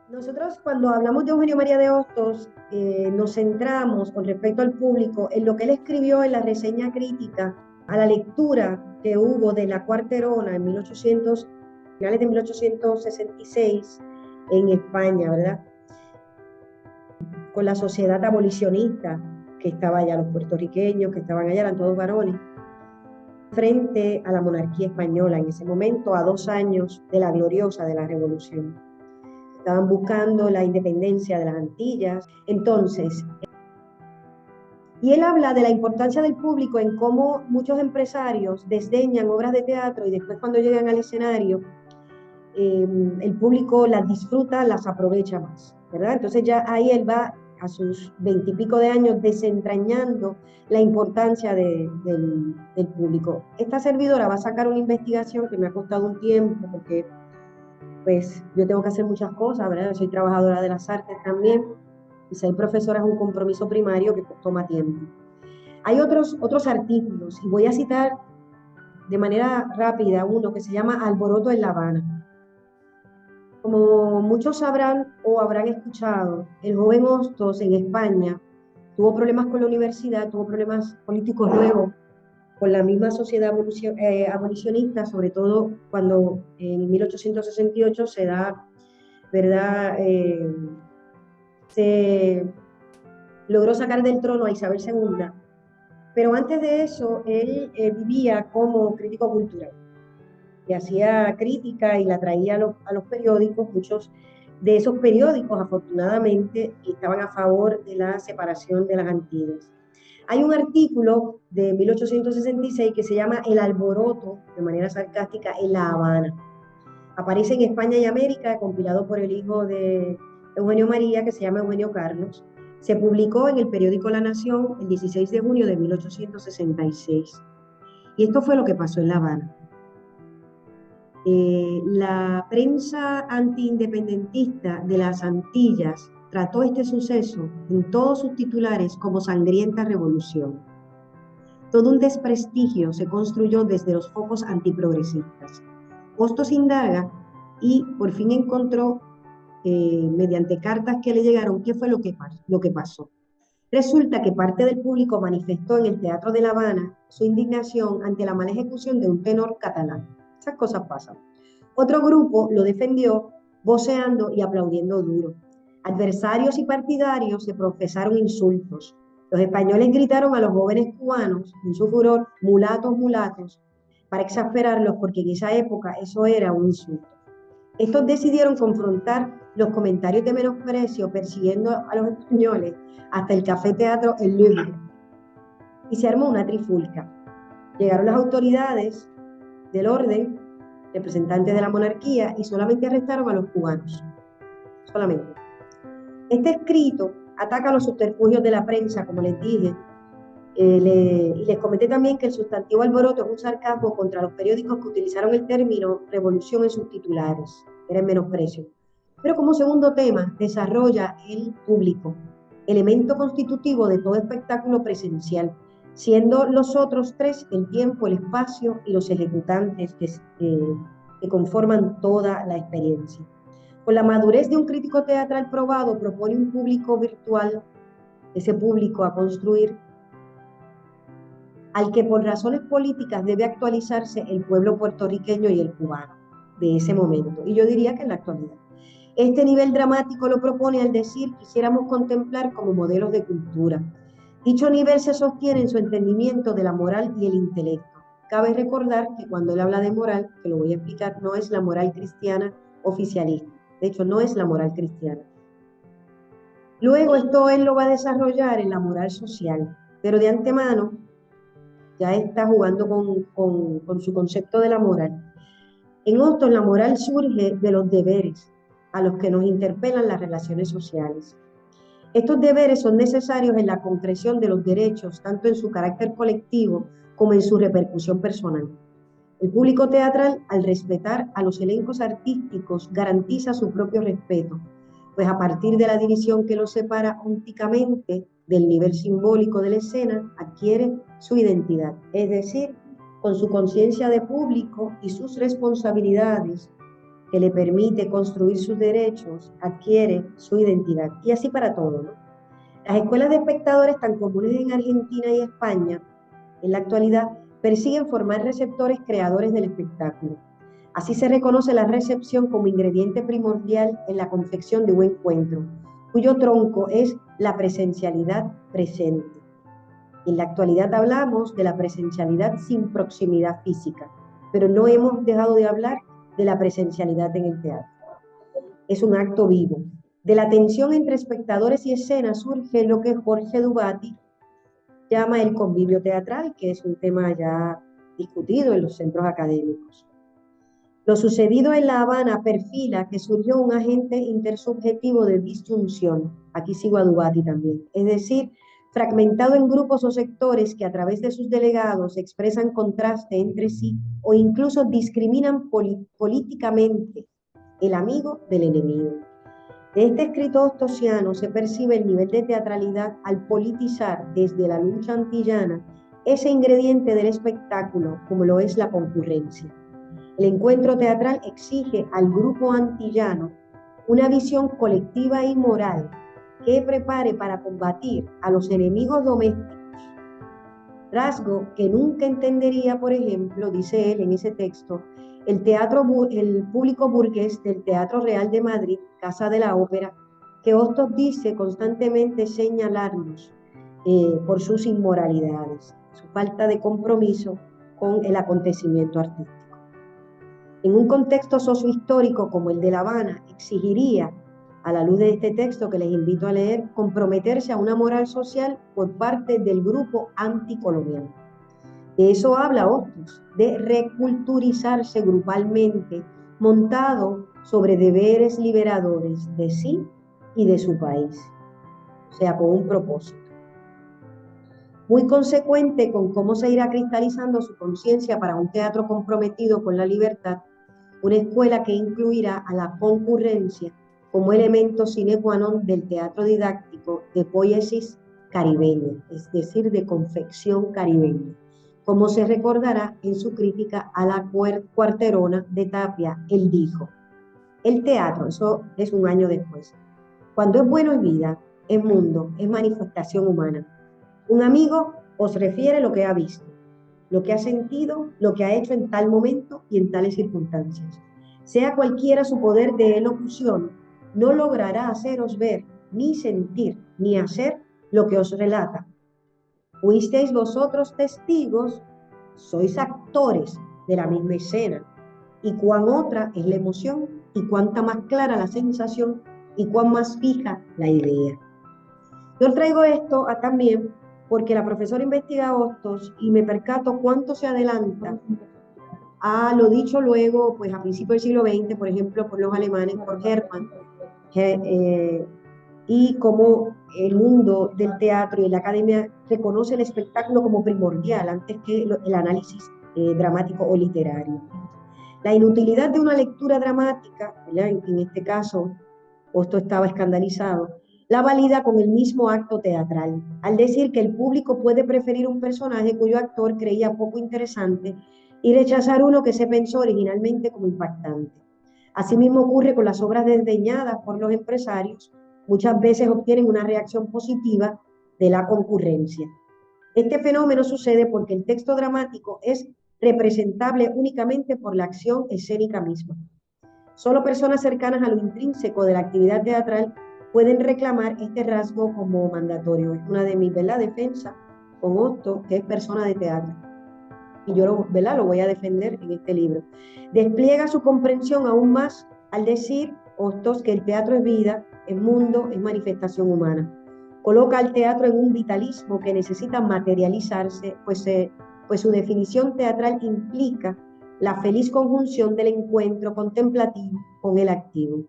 Nosotros cuando hablamos de Eugenio María de Hostos, nos centramos con respecto al público en lo que él escribió en la reseña crítica a la lectura que hubo de La Cuarterona en 1800, finales de 1866 en España, ¿verdad? Con la sociedad abolicionista que estaba allá, los puertorriqueños que estaban allá, eran todos varones, frente a la monarquía española en ese momento, a 2 años de la gloriosa de la Revolución. Estaban buscando la independencia de las Antillas. Entonces, y él habla de la importancia del público en cómo muchos empresarios desdeñan obras de teatro y después cuando llegan al escenario, el público las disfruta, las aprovecha más, ¿verdad? Entonces ya ahí él va a sus 20 y pico de años desentrañando la importancia del público. Esta servidora va a sacar una investigación que me ha costado un tiempo porque pues yo tengo que hacer muchas cosas, ¿verdad? Soy trabajadora de las artes también, y ser profesora es un compromiso primario que toma tiempo. Hay otros artículos, y voy a citar de manera rápida uno que se llama Alboroto en La Habana. Como muchos sabrán o habrán escuchado, el joven Hostos en España tuvo problemas con la universidad, tuvo problemas políticos luego con la misma sociedad abolicionista, sobre todo cuando en 1868 se da, ¿verdad? Se logró sacar del trono a Isabel II, pero antes de eso él vivía como crítico cultural y hacía crítica y la traía a los periódicos. Muchos de esos periódicos afortunadamente estaban a favor de la separación de las Antillas. Hay un artículo de 1866 que se llama El alboroto, de manera sarcástica, en La Habana. Aparece en España y América, compilado por el hijo de Eugenio María, que se llama Eugenio Carlos. Se publicó en el periódico La Nación el 16 de junio de 1866. Y esto fue lo que pasó en La Habana. La prensa antiindependentista de las Antillas trató este suceso en todos sus titulares como sangrienta revolución. Todo un desprestigio se construyó desde los focos antiprogresistas. Hostos indaga y por fin encontró, mediante cartas que le llegaron, qué fue lo que pasó. Resulta que parte del público manifestó en el Teatro de La Habana su indignación ante la mala ejecución de un tenor catalán. Esas cosas pasan. Otro grupo lo defendió voceando y aplaudiendo duro. Adversarios y partidarios se profesaron insultos. Los españoles gritaron a los jóvenes cubanos, en su furor, mulatos, mulatos, para exasperarlos, porque en esa época eso era un insulto. Estos decidieron confrontar los comentarios de menosprecio persiguiendo a los españoles hasta el Café Teatro El Louvre y se armó una trifulca. Llegaron las autoridades del orden, representantes de la monarquía, y solamente arrestaron a los cubanos. Solamente. Este escrito ataca los subterfugios de la prensa, como les dije, y les comenté también que el sustantivo alboroto es un sarcasmo contra los periódicos que utilizaron el término revolución en sus titulares, era en menosprecio. Pero como segundo tema, desarrolla el público, elemento constitutivo de todo espectáculo presencial, siendo los otros tres el tiempo, el espacio y los ejecutantes que conforman toda la experiencia. Con la madurez de un crítico teatral probado, propone un público virtual, ese público a construir, al que por razones políticas debe actualizarse el pueblo puertorriqueño y el cubano de ese momento, y yo diría que en la actualidad. Este nivel dramático lo propone al decir quisiéramos contemplar como modelos de cultura. Dicho nivel se sostiene en su entendimiento de la moral y el intelecto. Cabe recordar que cuando él habla de moral, que lo voy a explicar, no es la moral cristiana oficialista, de hecho no es la moral cristiana. Luego esto él lo va a desarrollar en la moral social, pero de antemano ya está jugando con su concepto de la moral. En Hostos la moral surge de los deberes a los que nos interpelan las relaciones sociales. Estos deberes son necesarios en la concreción de los derechos, tanto en su carácter colectivo como en su repercusión personal. El público teatral, al respetar a los elencos artísticos, garantiza su propio respeto, pues a partir de la división que los separa ópticamente del nivel simbólico de la escena, adquiere su identidad, es decir, con su conciencia de público y sus responsabilidades, que le permite construir sus derechos, adquiere su identidad. Y así para todo, ¿no? Las escuelas de espectadores tan comunes en Argentina y España, en la actualidad, persiguen formar receptores creadores del espectáculo. Así se reconoce la recepción como ingrediente primordial en la confección de un encuentro, cuyo tronco es la presencialidad presente. En la actualidad hablamos de la presencialidad sin proximidad física, pero no hemos dejado de hablar de la presencialidad en el teatro. Es un acto vivo. De la tensión entre espectadores y escena surge lo que Jorge Dubati llama el convivio teatral, que es un tema ya discutido en los centros académicos. Lo sucedido en La Habana perfila que surgió un agente intersubjetivo de disyunción, aquí sigo a Dubati también, es decir, fragmentado en grupos o sectores que a través de sus delegados expresan contraste entre sí o incluso discriminan políticamente el amigo del enemigo. De este escrito ostosiano se percibe el nivel de teatralidad al politizar desde la lucha antillana ese ingrediente del espectáculo como lo es la concurrencia. El encuentro teatral exige al grupo antillano una visión colectiva y moral que prepare para combatir a los enemigos domésticos, rasgo que nunca entendería, por ejemplo, dice él en ese texto, el público burgués del Teatro Real de Madrid, Casa de la Ópera, que Hostos dice constantemente señalarnos por sus inmoralidades, su falta de compromiso con el acontecimiento artístico. En un contexto sociohistórico como el de La Habana, exigiría, a la luz de este texto que les invito a leer, comprometerse a una moral social por parte del grupo anticolonial. De eso habla Hostos, de reculturizarse grupalmente, montado sobre deberes liberadores de sí y de su país, o sea, con un propósito. Muy consecuente con cómo se irá cristalizando su conciencia para un teatro comprometido con la libertad, una escuela que incluirá a la concurrencia como elemento sine qua non del teatro didáctico de poiesis caribeña, es decir, de confección caribeña, como se recordará en su crítica a la cuarterona de Tapia. Él dijo, el teatro, eso es un año después, cuando es bueno es vida, es mundo, es manifestación humana. Un amigo os refiere lo que ha visto, lo que ha sentido, lo que ha hecho en tal momento y en tales circunstancias. Sea cualquiera su poder de elocución, no logrará haceros ver, ni sentir, ni hacer lo que os relata. Fuisteis vosotros testigos, sois actores de la misma escena, y cuán otra es la emoción, y cuánta más clara la sensación, y cuán más fija la idea. Yo traigo esto también porque la profesora investiga a Hostos y me percato cuánto se adelanta a lo dicho luego, pues a principios del siglo XX, por ejemplo, por los alemanes, por Hermann, y cómo el mundo del teatro y la academia reconoce el espectáculo como primordial antes que el análisis dramático o literario. La inutilidad de una lectura dramática, en este caso, Hostos estaba escandalizado, la valida con el mismo acto teatral, al decir que el público puede preferir un personaje cuyo actor creía poco interesante y rechazar uno que se pensó originalmente como impactante. Asimismo ocurre con las obras desdeñadas por los empresarios, muchas veces obtienen una reacción positiva de la concurrencia. Este fenómeno sucede porque el texto dramático es representable únicamente por la acción escénica misma. Solo personas cercanas a lo intrínseco de la actividad teatral pueden reclamar este rasgo como mandatorio. Es una de mis defensas con Hostos, que es persona de teatro. Y yo lo voy a defender en este libro. Despliega su comprensión aún más al decir Hostos que el teatro es vida, es mundo, es manifestación humana. Coloca al teatro en un vitalismo que necesita materializarse, pues su definición teatral implica la feliz conjunción del encuentro contemplativo con el activo.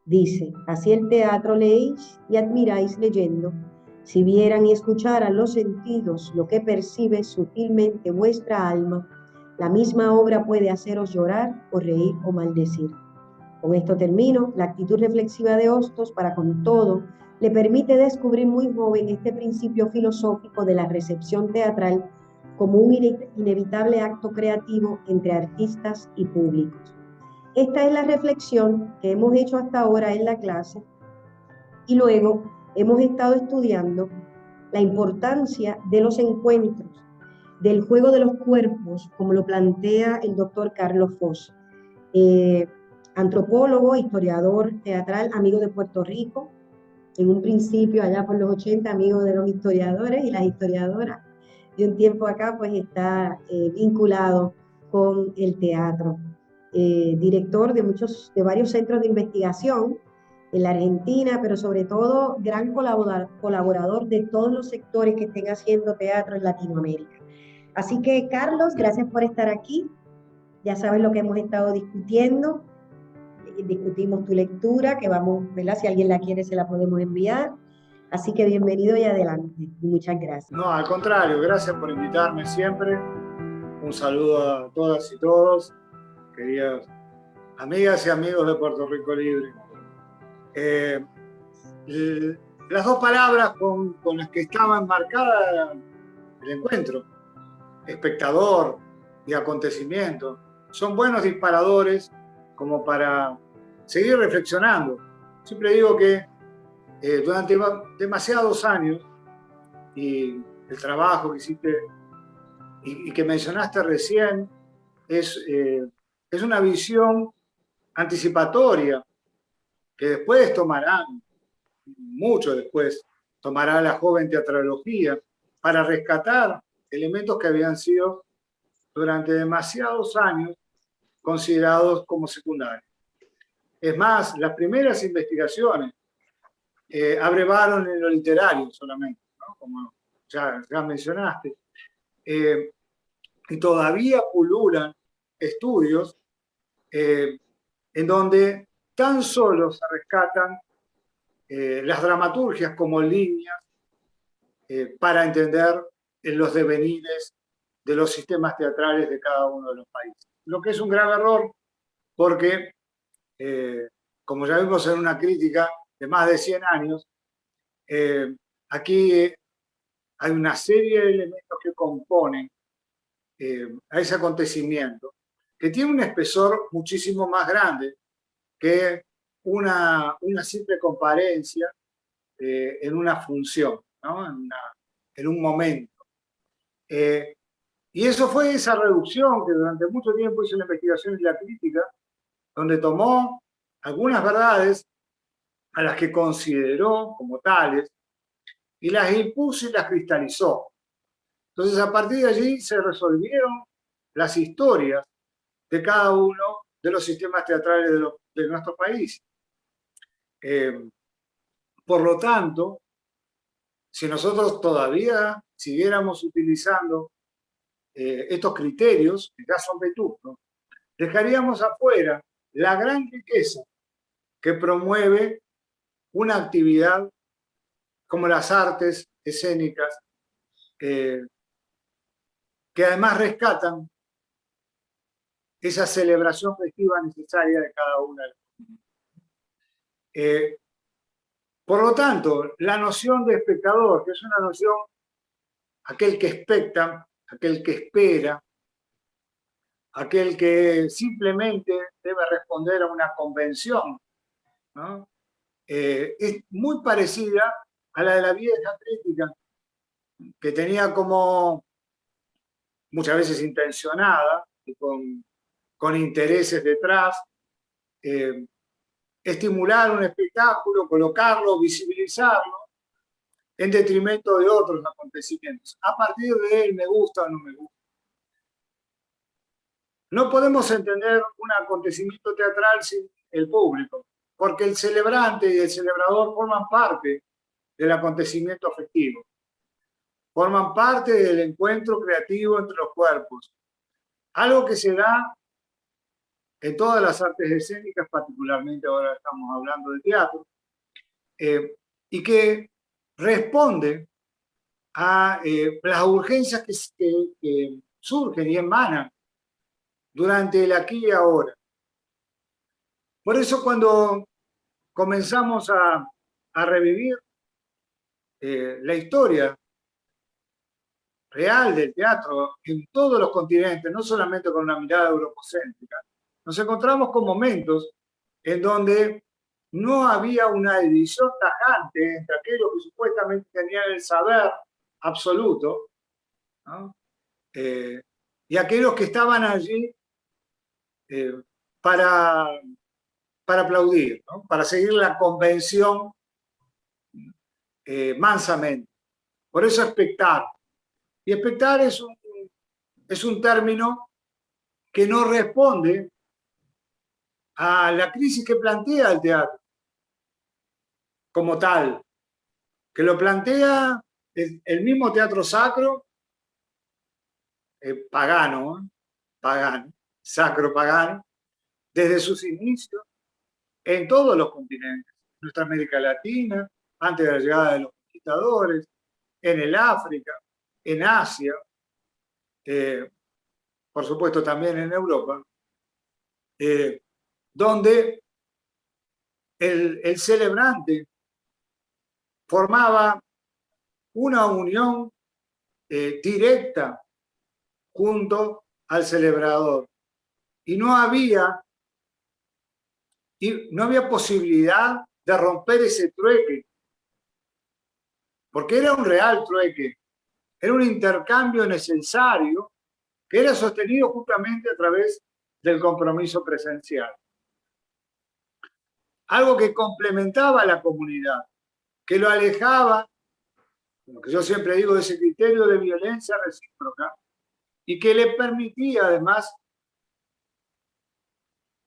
Dice, así el teatro leéis y admiráis leyendo. Si vieran y escucharan los sentidos lo que percibe sutilmente vuestra alma, la misma obra puede haceros llorar o reír o maldecir. Con esto termino. La actitud reflexiva de Hostos para con todo le permite descubrir muy joven este principio filosófico de la recepción teatral como un inevitable acto creativo entre artistas y públicos. Esta es la reflexión que hemos hecho hasta ahora en la clase y luego hemos estado estudiando la importancia de los encuentros, del juego de los cuerpos, como lo plantea el doctor Carlos Foss, antropólogo, historiador teatral, amigo de Puerto Rico, en un principio allá por los 80, amigo de los historiadores y las historiadoras, y un tiempo acá pues está vinculado con el teatro. Director de varios centros de investigación en la Argentina, pero sobre todo gran colaborador de todos los sectores que estén haciendo teatro en Latinoamérica. Así que, Carlos, gracias por estar aquí. Ya sabes lo que hemos estado discutiendo. Discutimos tu lectura, que vamos, ¿verdad? Si alguien la quiere, se la podemos enviar. Así que bienvenido y adelante. Muchas gracias. No, al contrario, gracias por invitarme siempre. Un saludo a todas y todos, queridas amigas y amigos de Puerto Rico Libre. Las dos palabras con las que estaba enmarcada el encuentro, espectador y acontecimiento, son buenos disparadores como para seguir reflexionando. Siempre digo que durante demasiados años, y el trabajo que hiciste y que mencionaste recién es una visión anticipatoria que después tomarán, mucho después, tomará la joven teatrología para rescatar elementos que habían sido durante demasiados años considerados como secundarios. Es más, las primeras investigaciones abrevaron en lo literario solamente, ¿no? Como ya mencionaste, y todavía pululan estudios en donde tan solo se rescatan las dramaturgias como líneas para entender los devenires de los sistemas teatrales de cada uno de los países. Lo que es un grave error porque, como ya vimos en una crítica de más de 100 años, aquí hay una serie de elementos que componen a ese acontecimiento, que tiene un espesor muchísimo más grande que una simple comparencia en una función, ¿no? en un momento. Y eso fue esa reducción que durante mucho tiempo hizo la investigación y la crítica, donde tomó algunas verdades a las que consideró como tales y las impuso y las cristalizó. Entonces, a partir de allí se resolvieron las historias de cada uno de los sistemas teatrales de nuestro país. Por lo tanto, si nosotros todavía siguiéramos utilizando estos criterios, que ya son vetustos, dejaríamos afuera la gran riqueza que promueve una actividad como las artes escénicas, que además rescatan esa celebración festiva necesaria de cada una de las comunidades. Por lo tanto, la noción de espectador, que es una noción, aquel que expecta, aquel que espera, aquel que simplemente debe responder a una convención, ¿no? Es muy parecida a la de la vieja crítica, que tenía como, muchas veces intencionada, y con intereses detrás, estimular un espectáculo, colocarlo, visibilizarlo, en detrimento de otros acontecimientos. A partir de él, me gusta o no me gusta. No podemos entender un acontecimiento teatral sin el público, porque el celebrante y el celebrador forman parte del acontecimiento afectivo, forman parte del encuentro creativo entre los cuerpos, algo que se da en todas las artes escénicas, particularmente ahora estamos hablando de teatro, y que responde a las urgencias que surgen y emanan durante el aquí y ahora. Por eso cuando comenzamos a revivir la historia real del teatro en todos los continentes, no solamente con una mirada europocéntrica, nos encontramos con momentos en donde no había una división tajante entre aquellos que supuestamente tenían el saber absoluto, ¿no? Y aquellos que estaban allí para aplaudir, ¿no? Para seguir la convención mansamente. Por eso espectar. Y espectar es un término que no responde a la crisis que plantea el teatro como tal, que lo plantea el mismo teatro sacro, pagano, sacro pagano, desde sus inicios, en todos los continentes, en nuestra América Latina, antes de la llegada de los conquistadores, en el África, en Asia, por supuesto también en Europa, donde el celebrante formaba una unión directa junto al celebrador. Y no había posibilidad de romper ese trueque, porque era un real trueque, era un intercambio necesario que era sostenido justamente a través del compromiso presencial. Algo que complementaba a la comunidad, que lo alejaba, lo que yo siempre digo, de ese criterio de violencia recíproca, y que le permitía además,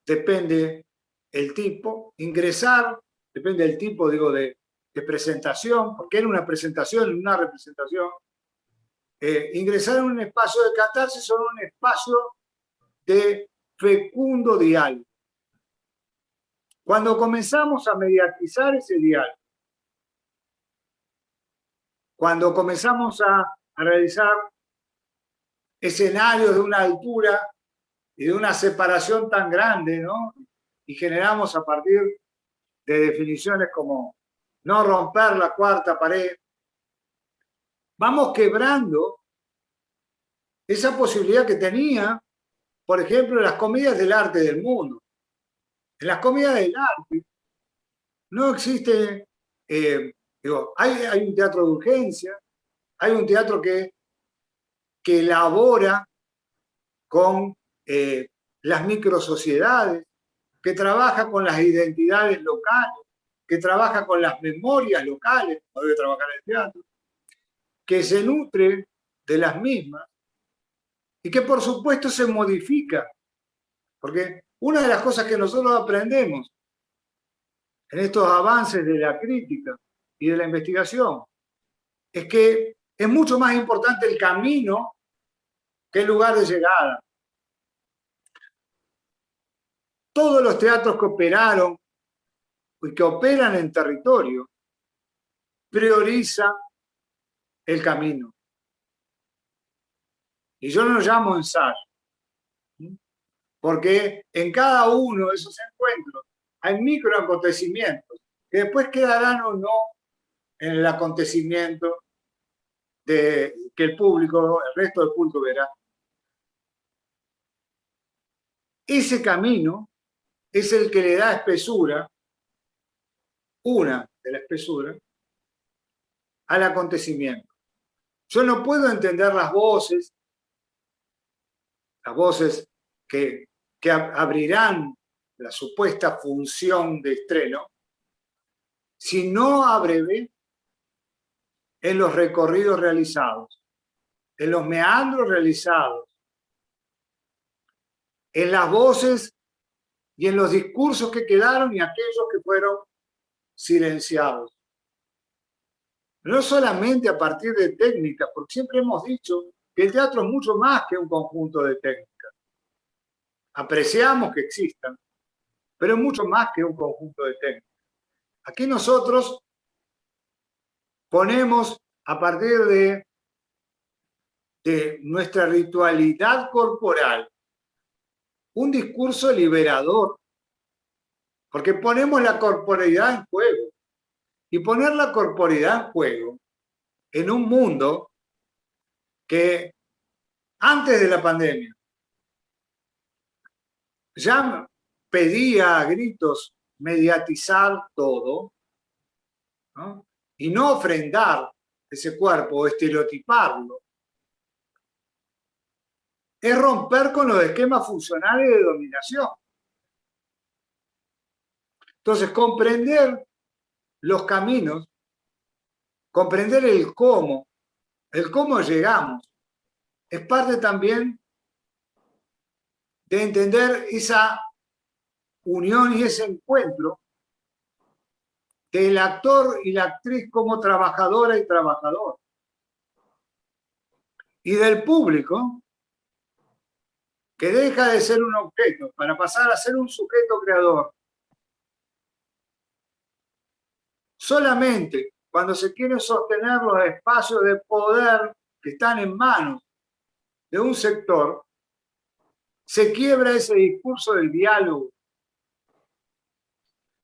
depende el tipo, ingresar, depende del tipo, digo, de presentación, porque era una presentación, una representación, ingresar en un espacio de catarsis o en un espacio de fecundo diálogo. Cuando comenzamos a mediatizar ese diálogo, cuando comenzamos a realizar escenarios de una altura y de una separación tan grande, ¿no? Y generamos a partir de definiciones como no romper la cuarta pared, vamos quebrando esa posibilidad que tenía, por ejemplo, las comedias del arte del mundo. En las comedias del arte no existe, hay un teatro de urgencia, hay un teatro que elabora con las microsociedades, que trabaja con las identidades locales, que trabaja con las memorias locales, no debe trabajar el teatro, que se nutre de las mismas y que por supuesto se modifica, porque una de las cosas que nosotros aprendemos en estos avances de la crítica y de la investigación es que es mucho más importante el camino que el lugar de llegada. Todos los teatros que operaron y que operan en territorio priorizan el camino. Y yo no lo llamo ensayo, porque en cada uno de esos encuentros hay microacontecimientos que después quedarán o no en el acontecimiento que el público, el resto del público verá. Ese camino es el que le da espesura, una de la espesura, al acontecimiento. Yo no puedo entender las voces que abrirán la supuesta función de estreno, si no abrevé en los recorridos realizados, en los meandros realizados, en las voces y en los discursos que quedaron y aquellos que fueron silenciados. No solamente a partir de técnicas, porque siempre hemos dicho que el teatro es mucho más que un conjunto de técnicas. Apreciamos que existan, pero es mucho más que un conjunto de técnicas. Aquí nosotros ponemos a partir de nuestra ritualidad corporal un discurso liberador, porque ponemos la corporeidad en juego. Y poner la corporeidad en juego en un mundo que antes de la pandemia ya pedía a gritos mediatizar todo, ¿no? Y no ofrendar ese cuerpo o estereotiparlo. Es romper con los esquemas funcionales de dominación. Entonces, comprender los caminos, comprender el cómo llegamos, es parte también de entender esa unión y ese encuentro del actor y la actriz como trabajadora y trabajador, y del público, que deja de ser un objeto para pasar a ser un sujeto creador. Solamente cuando se quieren sostener los espacios de poder que están en manos de un sector, se quiebra ese discurso del diálogo.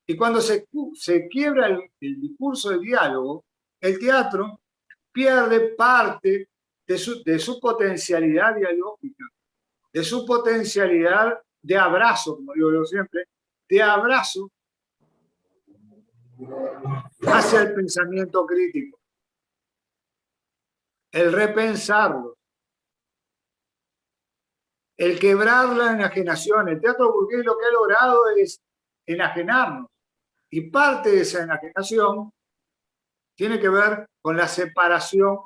Y cuando se quiebra el discurso del diálogo, el teatro pierde parte de su potencialidad dialógica, de su potencialidad de abrazo, como digo yo siempre, de abrazo hacia el pensamiento crítico, el repensarlo, el quebrar la enajenación. El teatro burgués lo que ha logrado es enajenarnos, y parte de esa enajenación tiene que ver con la separación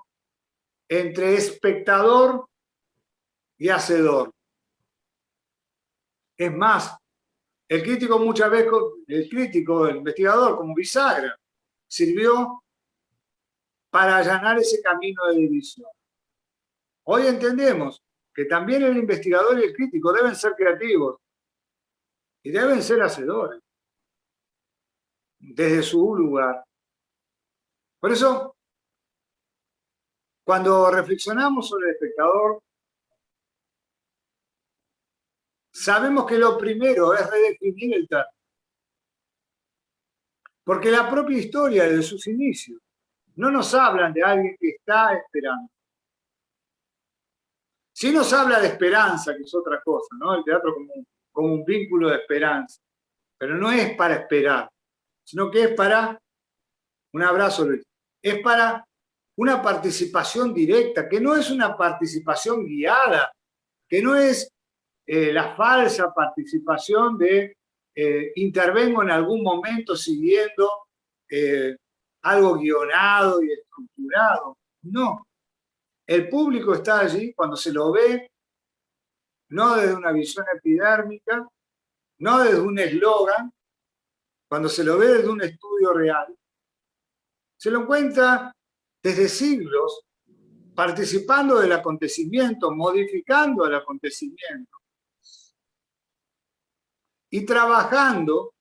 entre espectador y hacedor. Es más, el crítico muchas veces, el investigador como bisagra, sirvió para allanar ese camino de división. Hoy entendemos que también el investigador y el crítico deben ser creativos y deben ser hacedores desde su lugar. Por eso, cuando reflexionamos sobre el espectador, sabemos que lo primero es redefinir el teatro. Porque la propia historia de sus inicios no nos hablan de alguien que está esperando. Sí nos habla de esperanza, que es otra cosa, ¿no? El teatro como un vínculo de esperanza. Pero no es para esperar, sino que es para un abrazo, Luis. Es para una participación directa, que no es una participación guiada, que no es la falsa participación de intervengo en algún momento siguiendo algo guionado y estructurado. No. El público está allí cuando se lo ve, no desde una visión epidérmica, no desde un eslogan, cuando se lo ve desde un estudio real. Se lo encuentra desde siglos participando del acontecimiento, modificando el acontecimiento y trabajando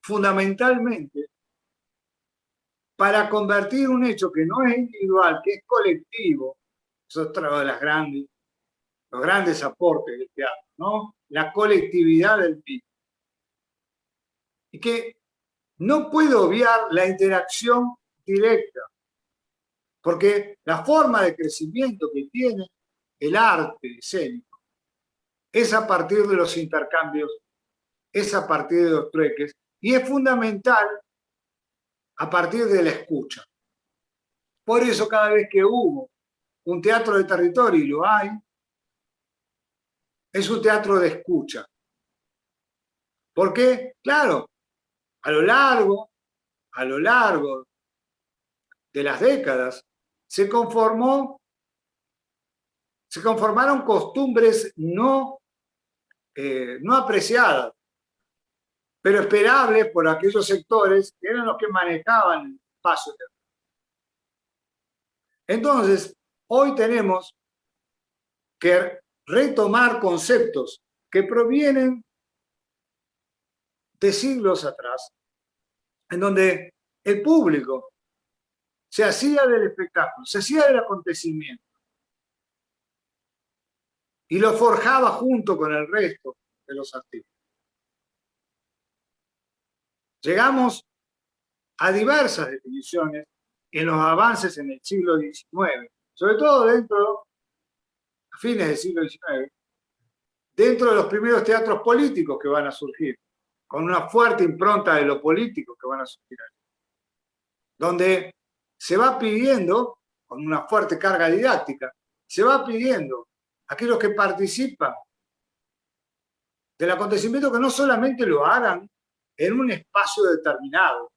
fundamentalmente para convertir un hecho que no es individual, que es colectivo. Eso es otro de los grandes aportes del teatro, ¿no? La colectividad del mismo. Y que no puede obviar la interacción directa, porque la forma de crecimiento que tiene el arte escénico es a partir de los intercambios, es a partir de los trueques, y es fundamental a partir de la escucha. Por eso cada vez que hubo un teatro de territorio, y lo hay, es un teatro de escucha. Porque, claro, a lo largo de las décadas, se conformaron costumbres no apreciadas, pero esperables por aquellos sectores que eran los que manejaban el espacio. Entonces, hoy tenemos que retomar conceptos que provienen de siglos atrás, en donde el público se hacía del espectáculo, se hacía del acontecimiento y lo forjaba junto con el resto de los artistas. Llegamos a diversas definiciones en los avances en el siglo XIX, sobre todo a fines del siglo XIX, dentro de los primeros teatros políticos que van a surgir, con una fuerte impronta de lo político que van a surgir ahí, donde se va pidiendo, con una fuerte carga didáctica, se va pidiendo a aquellos que participan del acontecimiento que no solamente lo hagan en un espacio determinado,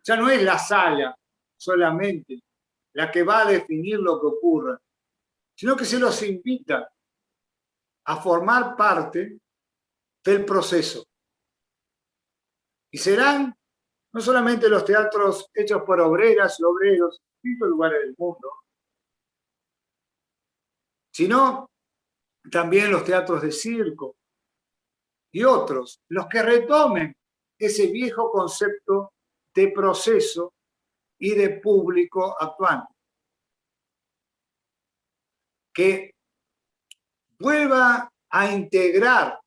ya no es la sala solamente la que va a definir lo que ocurra, sino que se los invita a formar parte del proceso. Y serán no solamente los teatros hechos por obreras y obreros en distintos lugares del mundo, sino también los teatros de circo y otros, los que retomen ese viejo concepto de proceso y de público actuante. Que vuelva a integrar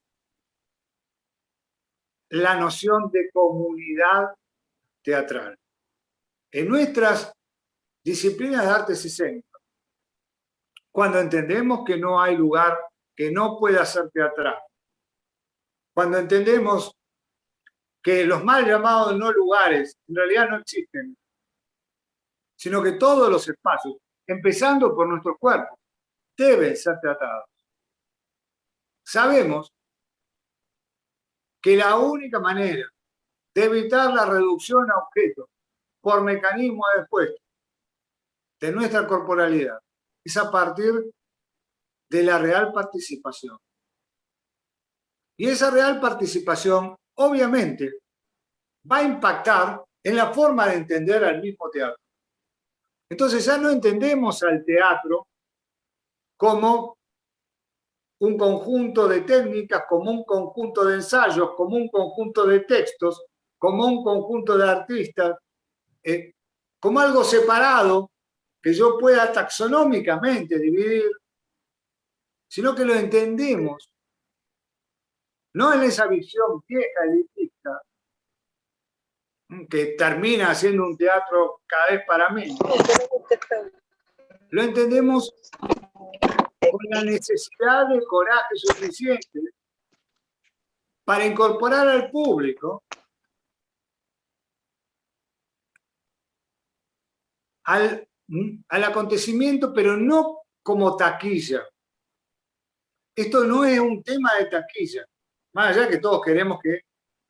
la noción de comunidad teatral. En nuestras disciplinas de artes escénicas, cuando entendemos que no hay lugar que no pueda ser teatral, cuando entendemos que los mal llamados no lugares en realidad no existen, sino que todos los espacios, empezando por nuestros cuerpos, deben ser tratados. Sabemos que la única manera de evitar la reducción a objetos por mecanismo de después de nuestra corporalidad es a partir de la real participación. Y esa real participación, obviamente, va a impactar en la forma de entender al mismo teatro. Entonces ya no entendemos al teatro como un conjunto de técnicas, como un conjunto de ensayos, como un conjunto de textos, como un conjunto de artistas, como algo separado que yo pueda taxonómicamente dividir, sino que lo entendemos, no en esa visión vieja elitista, que termina siendo un teatro cada vez para menos. Lo entendemos con la necesidad de coraje suficiente para incorporar al público al acontecimiento, pero no como taquilla. Esto no es un tema de taquilla, más allá que todos queremos que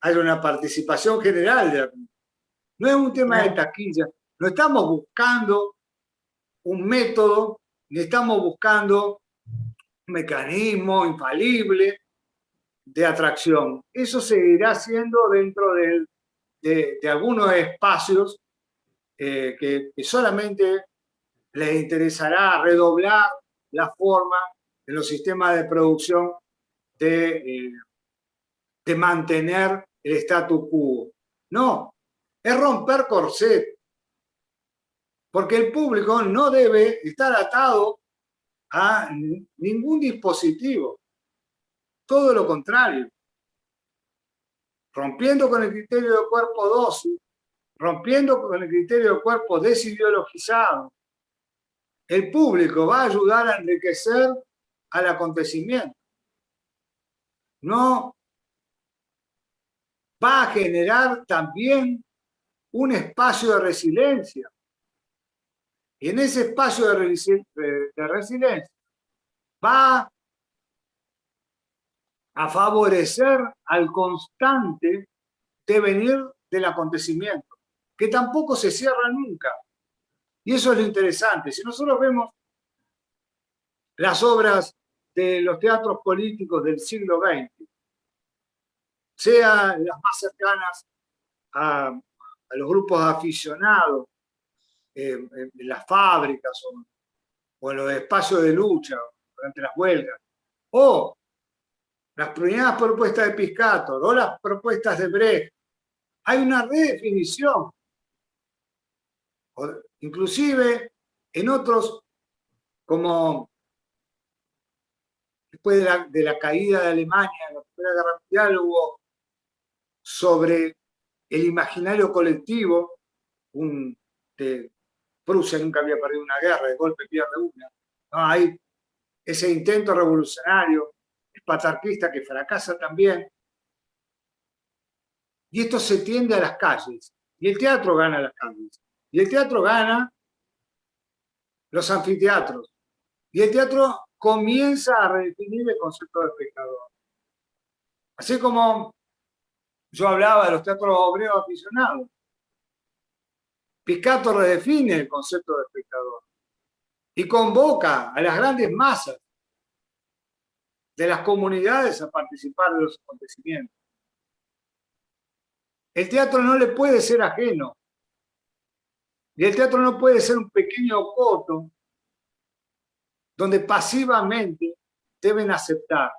haya una participación general de la comunidad. No es un tema de taquilla, no estamos buscando un método, ni estamos buscando un mecanismo infalible de atracción. Eso seguirá siendo dentro de algunos espacios que solamente les interesará redoblar la forma en los sistemas de producción de mantener el statu quo. No, es romper corset, porque el público no debe estar atado a ningún dispositivo, todo lo contrario, rompiendo con el criterio de cuerpo dócil, rompiendo con el criterio de cuerpo desideologizado. El público va a ayudar a enriquecer al acontecimiento. No va a generar también un espacio de resiliencia. Y en ese espacio de resiliencia va a favorecer al constante devenir del acontecimiento, que tampoco se cierra nunca. Y eso es lo interesante. Si nosotros vemos las obras de los teatros políticos del siglo XX, sean las más cercanas a los grupos aficionados, en las fábricas o en los espacios de lucha durante las huelgas, o las primeras propuestas de Piscator o las propuestas de Brecht, hay una redefinición. Inclusive en otros, como después de la caída de Alemania en la Primera Guerra Mundial, hubo sobre el imaginario colectivo, Prusia nunca había perdido una guerra, de golpe pierde una. No, hay ese intento revolucionario patriarquista que fracasa también. Y esto se tiende a las calles. Y el teatro gana las calles. Y el teatro gana los anfiteatros. Y el teatro comienza a redefinir el concepto de espectador. Así como yo hablaba de los teatros obreros aficionados, Piscator redefine el concepto de espectador y convoca a las grandes masas de las comunidades a participar de los acontecimientos. El teatro no le puede ser ajeno. Y el teatro no puede ser un pequeño coto donde pasivamente deben aceptar.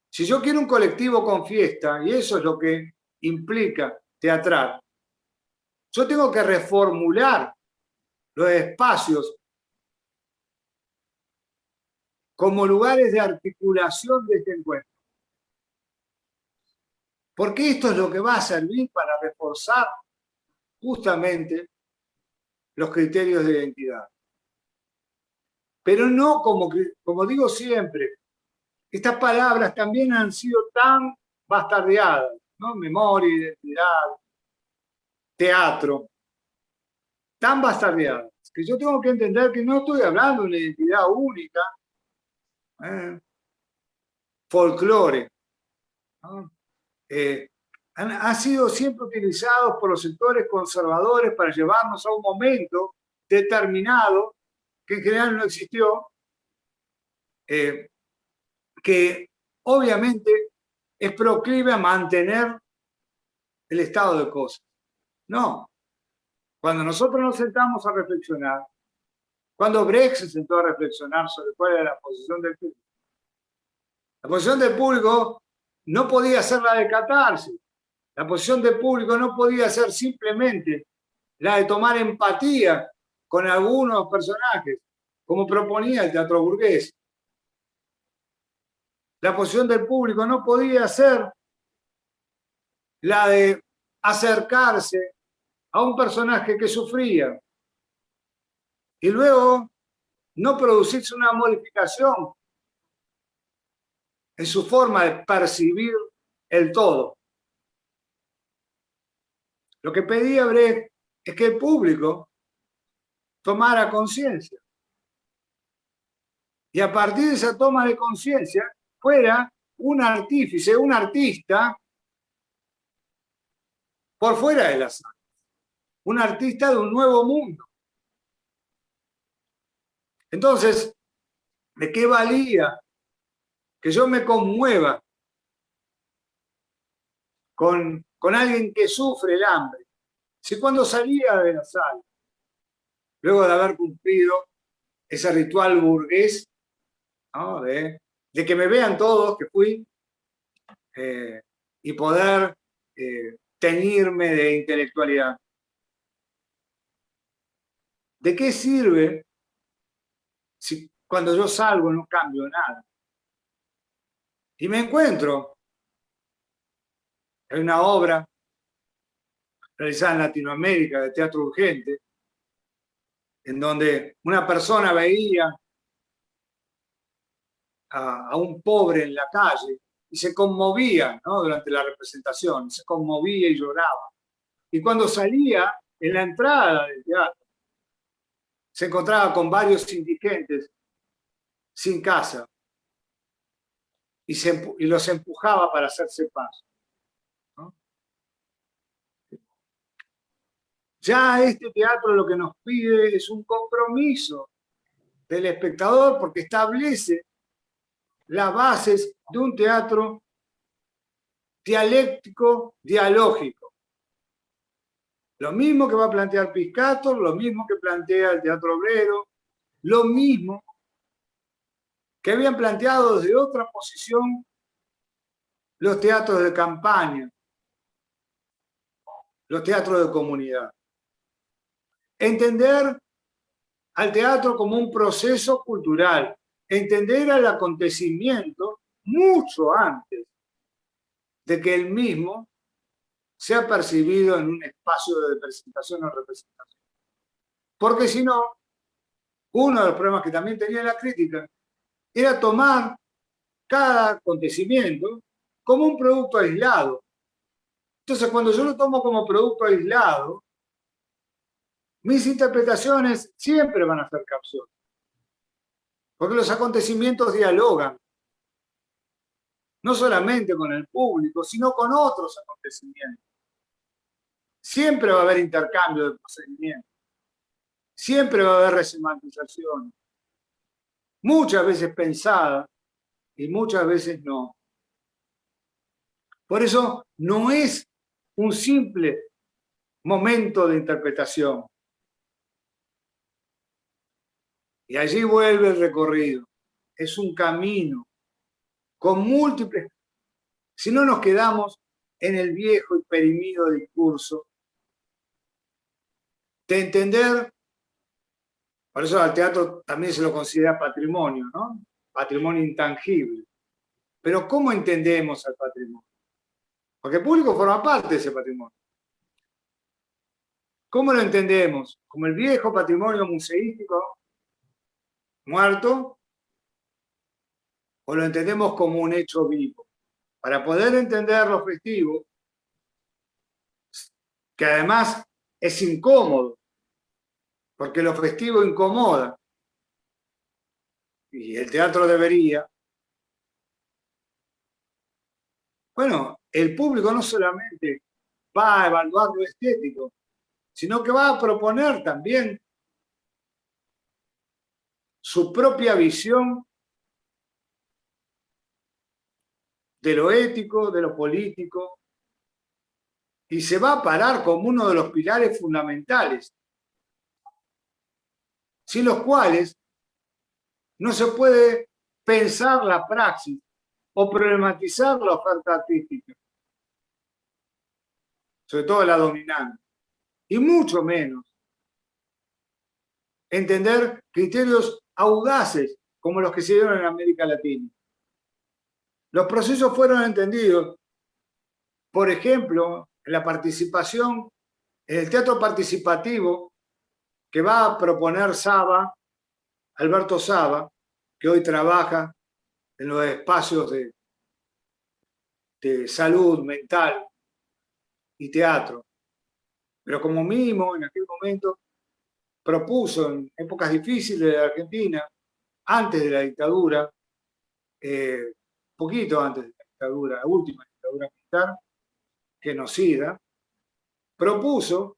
Si yo quiero un colectivo con fiesta, y eso es lo que implica teatral, yo tengo que reformular los espacios como lugares de articulación de este encuentro. Porque esto es lo que va a servir para reforzar justamente los criterios de identidad. Pero no como digo siempre, estas palabras también han sido tan bastardeadas, ¿no? Memoria, identidad, teatro, tan bastardeadas, que yo tengo que entender que no estoy hablando de una identidad única, folclore, ¿no? Han sido siempre utilizados por los sectores conservadores para llevarnos a un momento determinado, que en general no existió, que obviamente es proclive a mantener el estado de cosas. No. Cuando nosotros nos sentamos a reflexionar, cuando Brecht se sentó a reflexionar sobre cuál era la posición del público, la posición del público no podía ser la de catarsis. La posición del público no podía ser simplemente la de tomar empatía con algunos personajes, como proponía el teatro burgués. La posición del público no podía ser la de acercarse a un personaje que sufría y luego no producirse una modificación en su forma de percibir el todo. Lo que pedía Brecht es que el público tomara conciencia. Y a partir de esa toma de conciencia fuera un artífice, un artista por fuera de la sala. Un artista de un nuevo mundo. Entonces, ¿de qué valía que yo me conmueva con alguien que sufre el hambre? Si cuando salía de la sala, luego de haber cumplido ese ritual burgués, ¿no? de que me vean todos que fui, y poder teñirme de intelectualidad. ¿De qué sirve si cuando yo salgo no cambio nada? Y me encuentro en una obra realizada en Latinoamérica de teatro urgente, en donde una persona veía a un pobre en la calle y se conmovía, ¿no? Durante la representación, se conmovía y lloraba. Y cuando salía en la entrada del teatro, se encontraba con varios indigentes sin casa y los empujaba para hacerse paso, ¿no? Ya este teatro lo que nos pide es un compromiso del espectador, porque establece las bases de un teatro dialéctico, dialógico. Lo mismo que va a plantear Piscator, lo mismo que plantea el teatro obrero, lo mismo que habían planteado desde otra posición los teatros de campaña, los teatros de comunidad. Entender al teatro como un proceso cultural, entender al acontecimiento mucho antes de que el mismo sea percibido en un espacio de presentación o representación. Porque si no, uno de los problemas que también tenía la crítica era tomar cada acontecimiento como un producto aislado. Entonces, cuando yo lo tomo como producto aislado, mis interpretaciones siempre van a ser capciosas, porque los acontecimientos dialogan, no solamente con el público, sino con otros acontecimientos. Siempre va a haber intercambio de procedimientos, siempre va a haber resemantización, muchas veces pensada y muchas veces no. Por eso no es un simple momento de interpretación. Y allí vuelve el recorrido. Es un camino con múltiples. Si no nos quedamos en el viejo y perimido discurso de entender, por eso al teatro también se lo considera patrimonio, ¿no? Patrimonio intangible. Pero ¿cómo entendemos al patrimonio? Porque el público forma parte de ese patrimonio. ¿Cómo lo entendemos? ¿Como el viejo patrimonio museístico muerto? ¿O lo entendemos como un hecho vivo? Para poder entender lo festivo, que además es incómodo, porque lo festivo incomoda, y el teatro debería. Bueno, el público no solamente va a evaluar lo estético, sino que va a proponer también su propia visión de lo ético, de lo político, y se va a parar como uno de los pilares fundamentales, sin los cuales no se puede pensar la praxis o problematizar la oferta artística, sobre todo la dominante, y mucho menos entender criterios audaces como los que se dieron en América Latina. Los procesos fueron entendidos, por ejemplo, en la participación, en el teatro participativo que va a proponer Saba, Alberto Saba, que hoy trabaja en los espacios de salud mental y teatro. Pero como mínimo, en aquel momento, propuso en épocas difíciles de la Argentina, antes de la dictadura, poquito antes de la dictadura, la última dictadura militar, genocida, propuso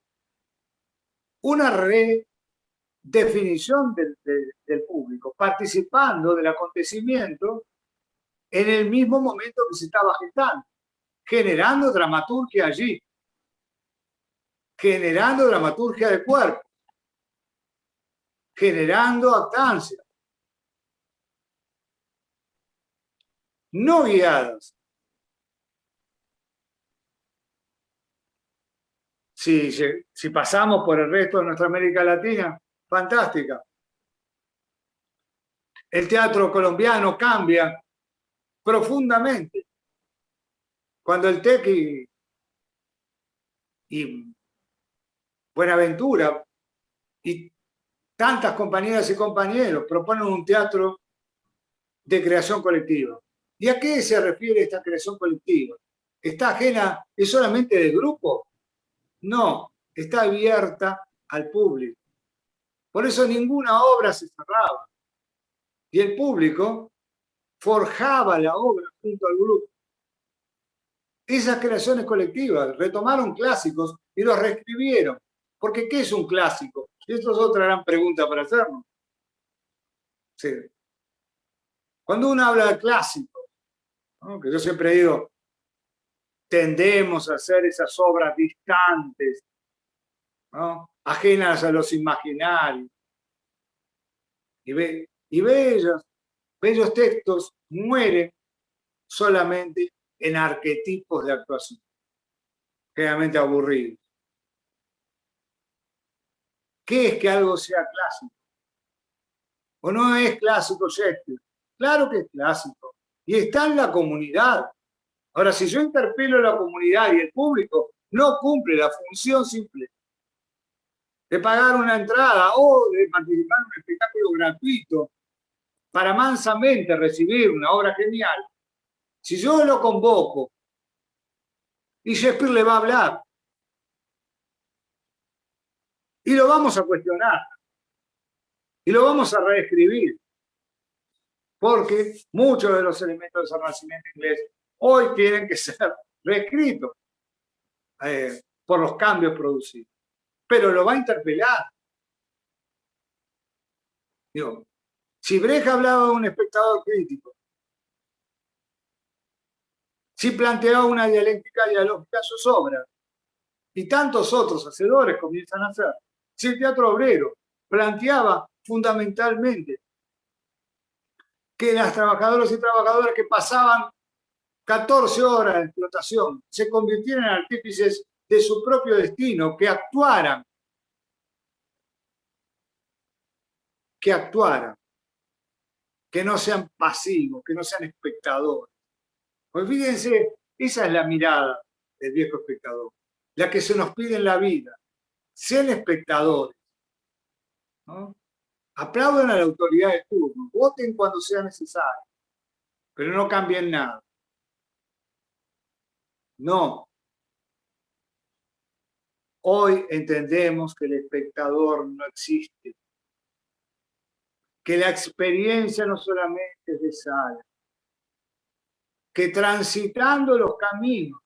una redefinición del público, participando del acontecimiento en el mismo momento que se estaba gestando, generando dramaturgia allí, generando dramaturgia de cuerpo, generando actancia, no guiadas. Si pasamos por el resto de nuestra América Latina, fantástica. El teatro colombiano cambia profundamente. Cuando el TEC y Buenaventura y tantas compañeras y compañeros proponen un teatro de creación colectiva. ¿Y a qué se refiere esta creación colectiva? ¿Está ajena, es solamente del grupo? No, está abierta al público. Por eso ninguna obra se cerraba. Y el público forjaba la obra junto al grupo. Esas creaciones colectivas retomaron clásicos y los reescribieron. Porque ¿qué es un clásico? Y esto es otra gran pregunta para hacernos. Sí. Cuando uno habla de clásicos, ¿no? Que yo siempre digo, tendemos a hacer esas obras distantes, ¿no? Ajenas a los imaginarios. Y bellos textos mueren solamente en arquetipos de actuación, generalmente aburridos. ¿Qué es que algo sea clásico? ¿O no es clásico Shakespeare? Claro que es clásico. Y está en la comunidad. Ahora, si yo interpelo a la comunidad y el público no cumple la función simple de pagar una entrada o de participar en un espectáculo gratuito para mansamente recibir una obra genial, si yo lo convoco y Shakespeare le va a hablar y lo vamos a cuestionar y lo vamos a reescribir, porque muchos de los elementos del Renacimiento inglés hoy tienen que ser reescritos por los cambios producidos, pero lo va a interpelar. Digo, si Brecht hablaba de un espectador crítico, si planteaba una dialéctica dialógica en sus obras, y tantos otros hacedores comienzan a hacer, si el teatro obrero planteaba fundamentalmente que las trabajadoras y trabajadores que pasaban 14 horas de explotación se convirtieran en artífices de su propio destino, que actuaran, que no sean pasivos, que no sean espectadores. Pues fíjense, esa es la mirada del viejo espectador, la que se nos pide en la vida. Sean espectadores, ¿no? Aplaudan a la autoridad de turno, voten cuando sea necesario, pero no cambien nada. No. Hoy entendemos que el espectador no existe, que la experiencia no solamente es de sala, que transitando los caminos,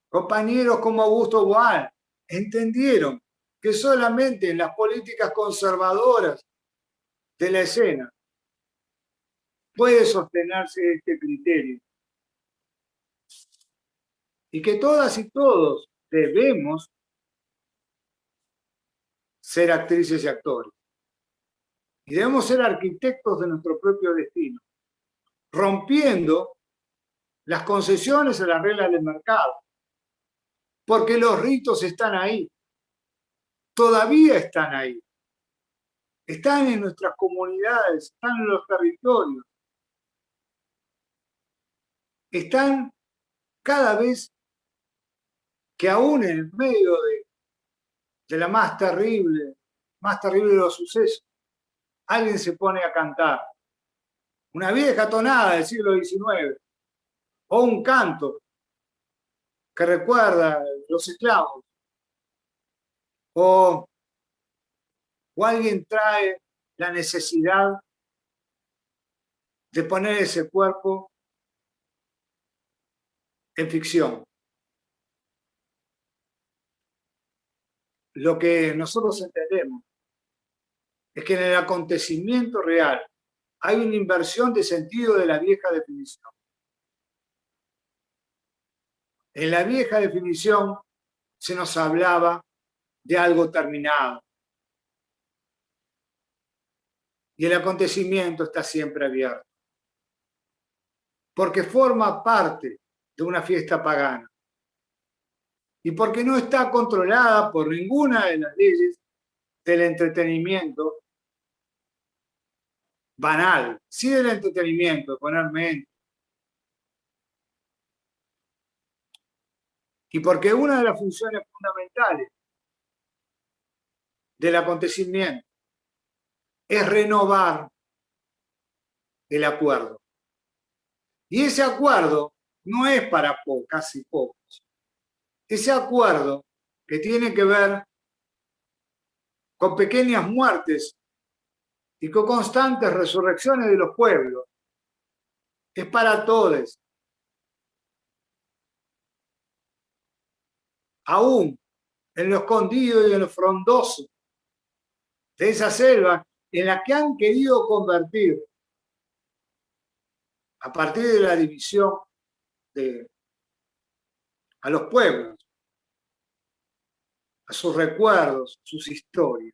compañeros como Augusto Boal entendieron que solamente en las políticas conservadoras de la escena puede sostenerse este criterio. Y que todas y todos debemos ser actrices y actores. Y debemos ser arquitectos de nuestro propio destino, rompiendo las concesiones a las reglas del mercado. Porque los ritos están ahí, todavía están ahí. Están en nuestras comunidades, están en los territorios. Están cada vez que aún en medio de la más terrible de los sucesos, alguien se pone a cantar una vieja tonada del siglo XIX o un canto que recuerda a los esclavos o alguien trae la necesidad de poner ese cuerpo en ficción. Lo que nosotros entendemos es que en el acontecimiento real hay una inversión de sentido de la vieja definición. En la vieja definición se nos hablaba de algo terminado. Y el acontecimiento está siempre abierto. Porque forma parte de una fiesta pagana. Y porque no está controlada por ninguna de las leyes del entretenimiento banal, sí del entretenimiento, poner mente. Y porque una de las funciones fundamentales del acontecimiento es renovar el acuerdo. Y ese acuerdo no es para casi pocos. Ese acuerdo que tiene que ver con pequeñas muertes y con constantes resurrecciones de los pueblos, es para todos. Aún en lo escondido y en lo frondoso de esa selva en la que han querido convertir, a partir de la división a los pueblos, a sus recuerdos, sus historias.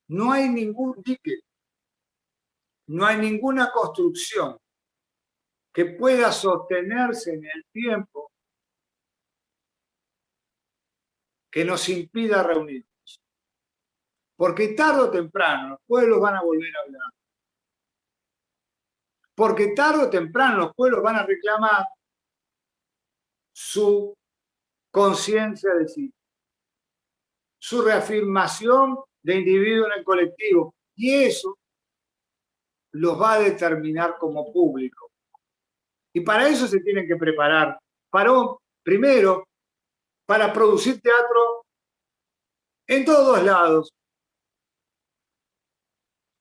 No hay ningún dique, no hay ninguna construcción que pueda sostenerse en el tiempo que nos impida reunirnos. Porque tarde o temprano los pueblos van a volver a hablar. Porque tarde o temprano los pueblos van a reclamar su conciencia de sí, su reafirmación de individuo en el colectivo. Y eso los va a determinar como público. Y para eso se tienen que preparar. Primero, para producir teatro en todos lados.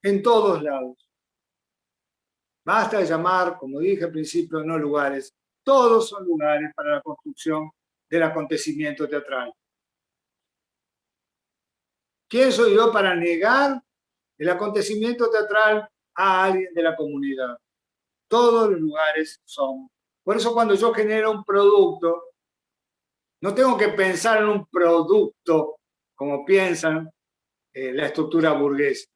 En todos lados. Basta de llamar, como dije al principio, no lugares. Todos son lugares para la construcción del acontecimiento teatral. ¿Quién soy yo para negar el acontecimiento teatral a alguien de la comunidad? Todos los lugares son. Por eso cuando yo genero un producto, no tengo que pensar en un producto como piensan la estructura burguesa.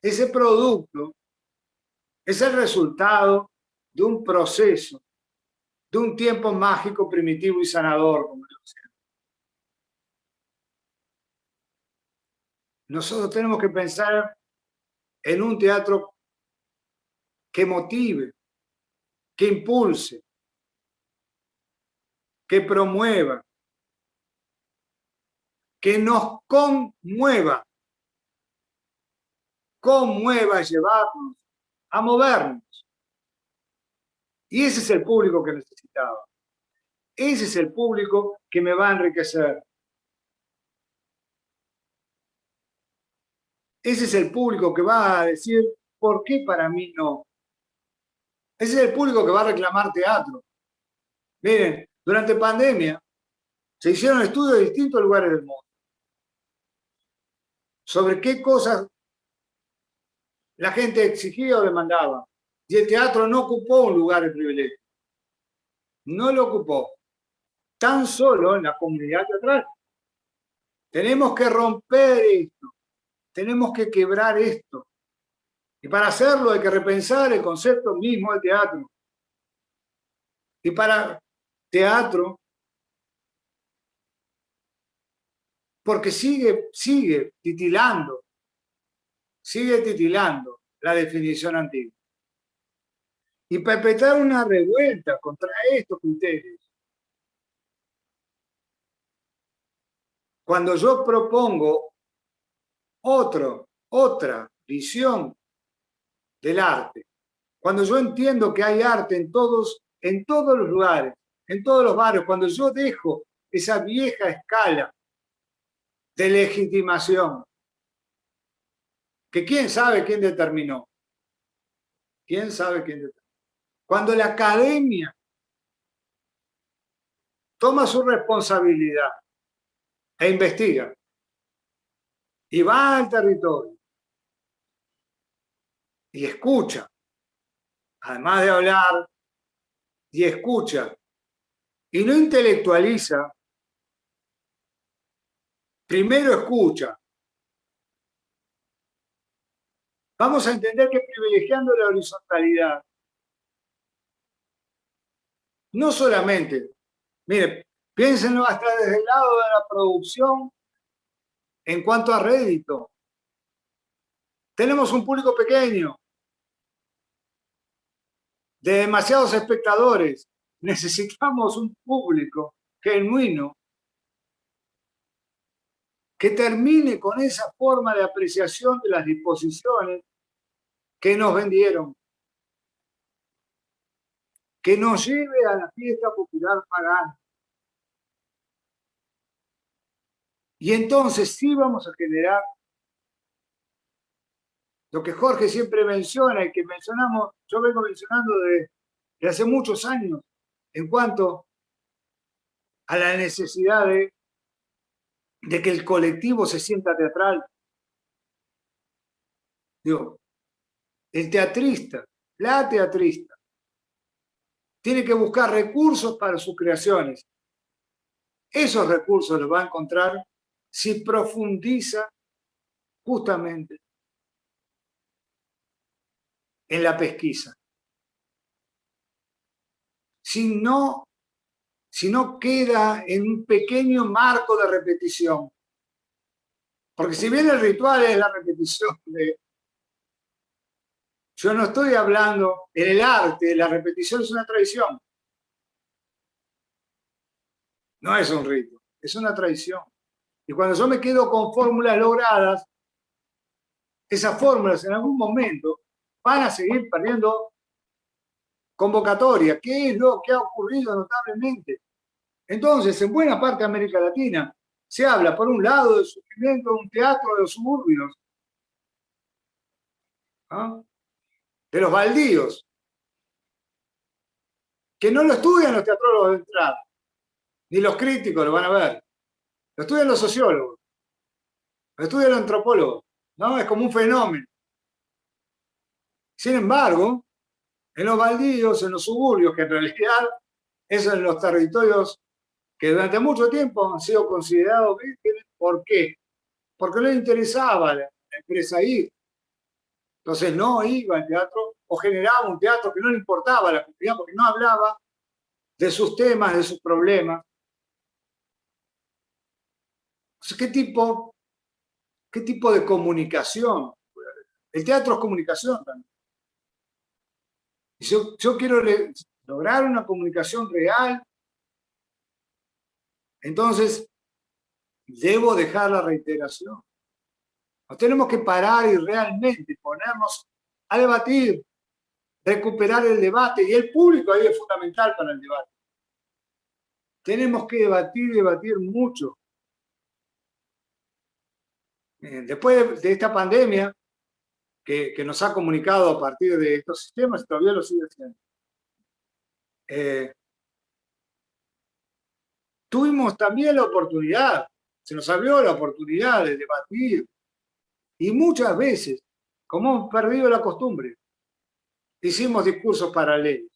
Ese producto es el resultado de un proceso, de un tiempo mágico, primitivo y sanador, como yo decía. Nosotros tenemos que pensar en un teatro que motive, que impulse, que promueva, que nos conmueva, llevarnos a movernos. Y ese es el público que necesitaba. Ese es el público que me va a enriquecer. Ese es el público que va a decir, ¿por qué para mí no? Ese es el público que va a reclamar teatro. Miren, durante pandemia se hicieron estudios en distintos lugares del mundo sobre qué cosas la gente exigía o demandaba. Y el teatro no ocupó un lugar de privilegio. No lo ocupó. Tan solo en la comunidad teatral. Tenemos que romper esto. Tenemos que quebrar esto. Y para hacerlo hay que repensar el concepto mismo del teatro. Y para teatro, porque sigue titilando la definición antigua. Y perpetrar una revuelta contra estos criterios. Cuando yo propongo otra visión del arte, cuando yo entiendo que hay arte en todos los lugares, en todos los barrios, cuando yo dejo esa vieja escala de legitimación, que quién sabe quién determinó. ¿Quién sabe quién determinó? Cuando la academia toma su responsabilidad e investiga y va al territorio y escucha, además de hablar, y escucha, y no intelectualiza, primero escucha. Vamos a entender que privilegiando la horizontalidad, no solamente, mire, piénsenlo hasta desde el lado de la producción en cuanto a rédito. Tenemos un público pequeño, de demasiados espectadores. Necesitamos un público genuino que termine con esa forma de apreciación de las disposiciones que nos vendieron, que nos lleve a la fiesta popular pagana. Y entonces sí vamos a generar lo que Jorge siempre menciona y que mencionamos, yo vengo mencionando de hace muchos años, en cuanto a la necesidad de que el colectivo se sienta teatral. Digo, el teatrista, la teatrista, tiene que buscar recursos para sus creaciones. Esos recursos los va a encontrar si profundiza justamente en la pesquisa. Si no queda en un pequeño marco de repetición. Porque si bien el ritual es la repetición yo no estoy hablando en el arte, la repetición es una tradición. No es un rito, es una tradición. Y cuando yo me quedo con fórmulas logradas, esas fórmulas en algún momento van a seguir perdiendo convocatoria. ¿Qué es lo que ha ocurrido notablemente? Entonces, en buena parte de América Latina, se habla, por un lado, del sufrimiento de un teatro de los suburbios, ¿no? De los baldíos, que no lo estudian los teatrólogos de entrada, ni los críticos lo van a ver, lo estudian los sociólogos, lo estudian los antropólogos, ¿no? Es como un fenómeno. Sin embargo, en los baldíos, en los suburbios, que en realidad esos son los territorios que durante mucho tiempo han sido considerados vírgenes. ¿Por qué? Porque no le interesaba a la empresa ir. Entonces no iba al teatro o generaba un teatro que no le importaba a la comunidad porque no hablaba de sus temas, de sus problemas. Entonces, ¿qué tipo de comunicación? El teatro es comunicación también. Y yo quiero lograr una comunicación real, entonces debo dejar la reiteración. Nos tenemos que parar y realmente ponernos a debatir, recuperar el debate, y el público ahí es fundamental para el debate. Tenemos que debatir y debatir mucho. Después de esta pandemia que nos ha comunicado a partir de estos sistemas, todavía lo sigue haciendo. Tuvimos también la oportunidad, se nos abrió la oportunidad de debatir, y muchas veces, como hemos perdido la costumbre, hicimos discursos paralelos.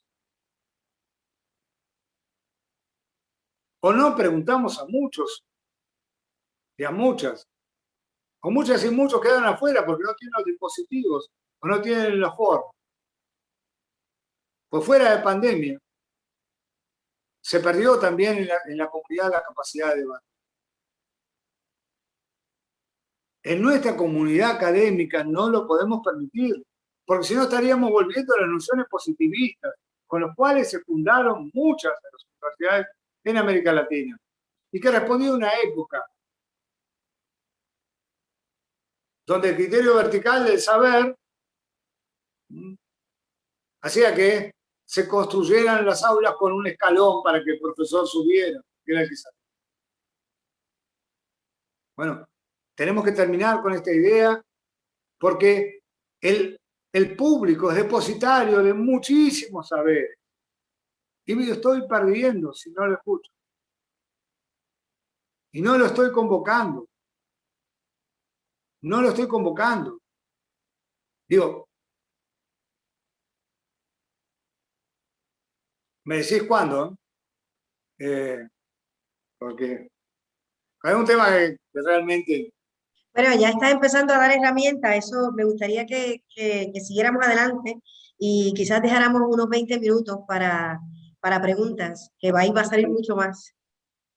O no preguntamos a muchos y a muchas, o muchas y muchos quedan afuera porque no tienen los dispositivos o no tienen la forma. Pues fuera de pandemia, se perdió también en la comunidad la capacidad de debate. En nuestra comunidad académica no lo podemos permitir, porque si no estaríamos volviendo a las nociones positivistas, con los cuales se fundaron muchas de las universidades en América Latina, y que respondía a una época donde el criterio vertical del saber hacía que se construyeran las aulas con un escalón para que el profesor subiera, que era el que sabía. Bueno, tenemos que terminar con esta idea porque el público es depositario de muchísimos saberes. Y me estoy perdiendo si no lo escucho. Y no lo estoy convocando. No lo estoy convocando. Digo, ¿me decís cuándo? Porque hay un tema que realmente... Bueno, ya estás empezando a dar herramientas, eso me gustaría que siguiéramos adelante y quizás dejáramos unos 20 minutos para preguntas, que va a salir mucho más.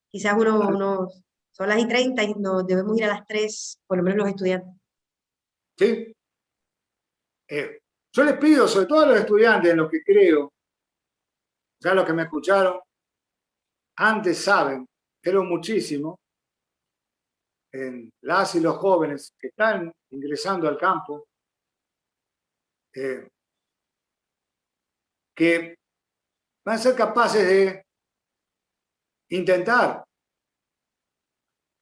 Quizás son las y 30 y nos debemos ir a las 3, por lo menos los estudiantes. ¿Sí? Yo les pido, sobre todo a los estudiantes, en lo que creo, ya los que me escucharon, antes saben, creo muchísimo, en las y los jóvenes que están ingresando al campo, que van a ser capaces de intentar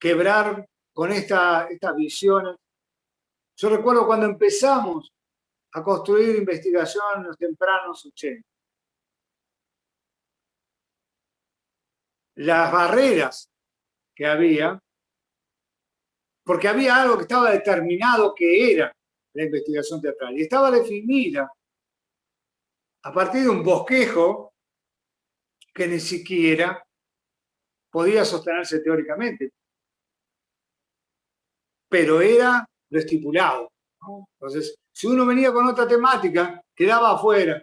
quebrar con estas visiones. Yo recuerdo cuando empezamos a construir investigación en los tempranos 80. Las barreras que había, porque había algo que estaba determinado que era la investigación teatral, y estaba definida a partir de un bosquejo que ni siquiera podía sostenerse teóricamente, pero era lo estipulado, ¿no? Entonces, si uno venía con otra temática, quedaba afuera,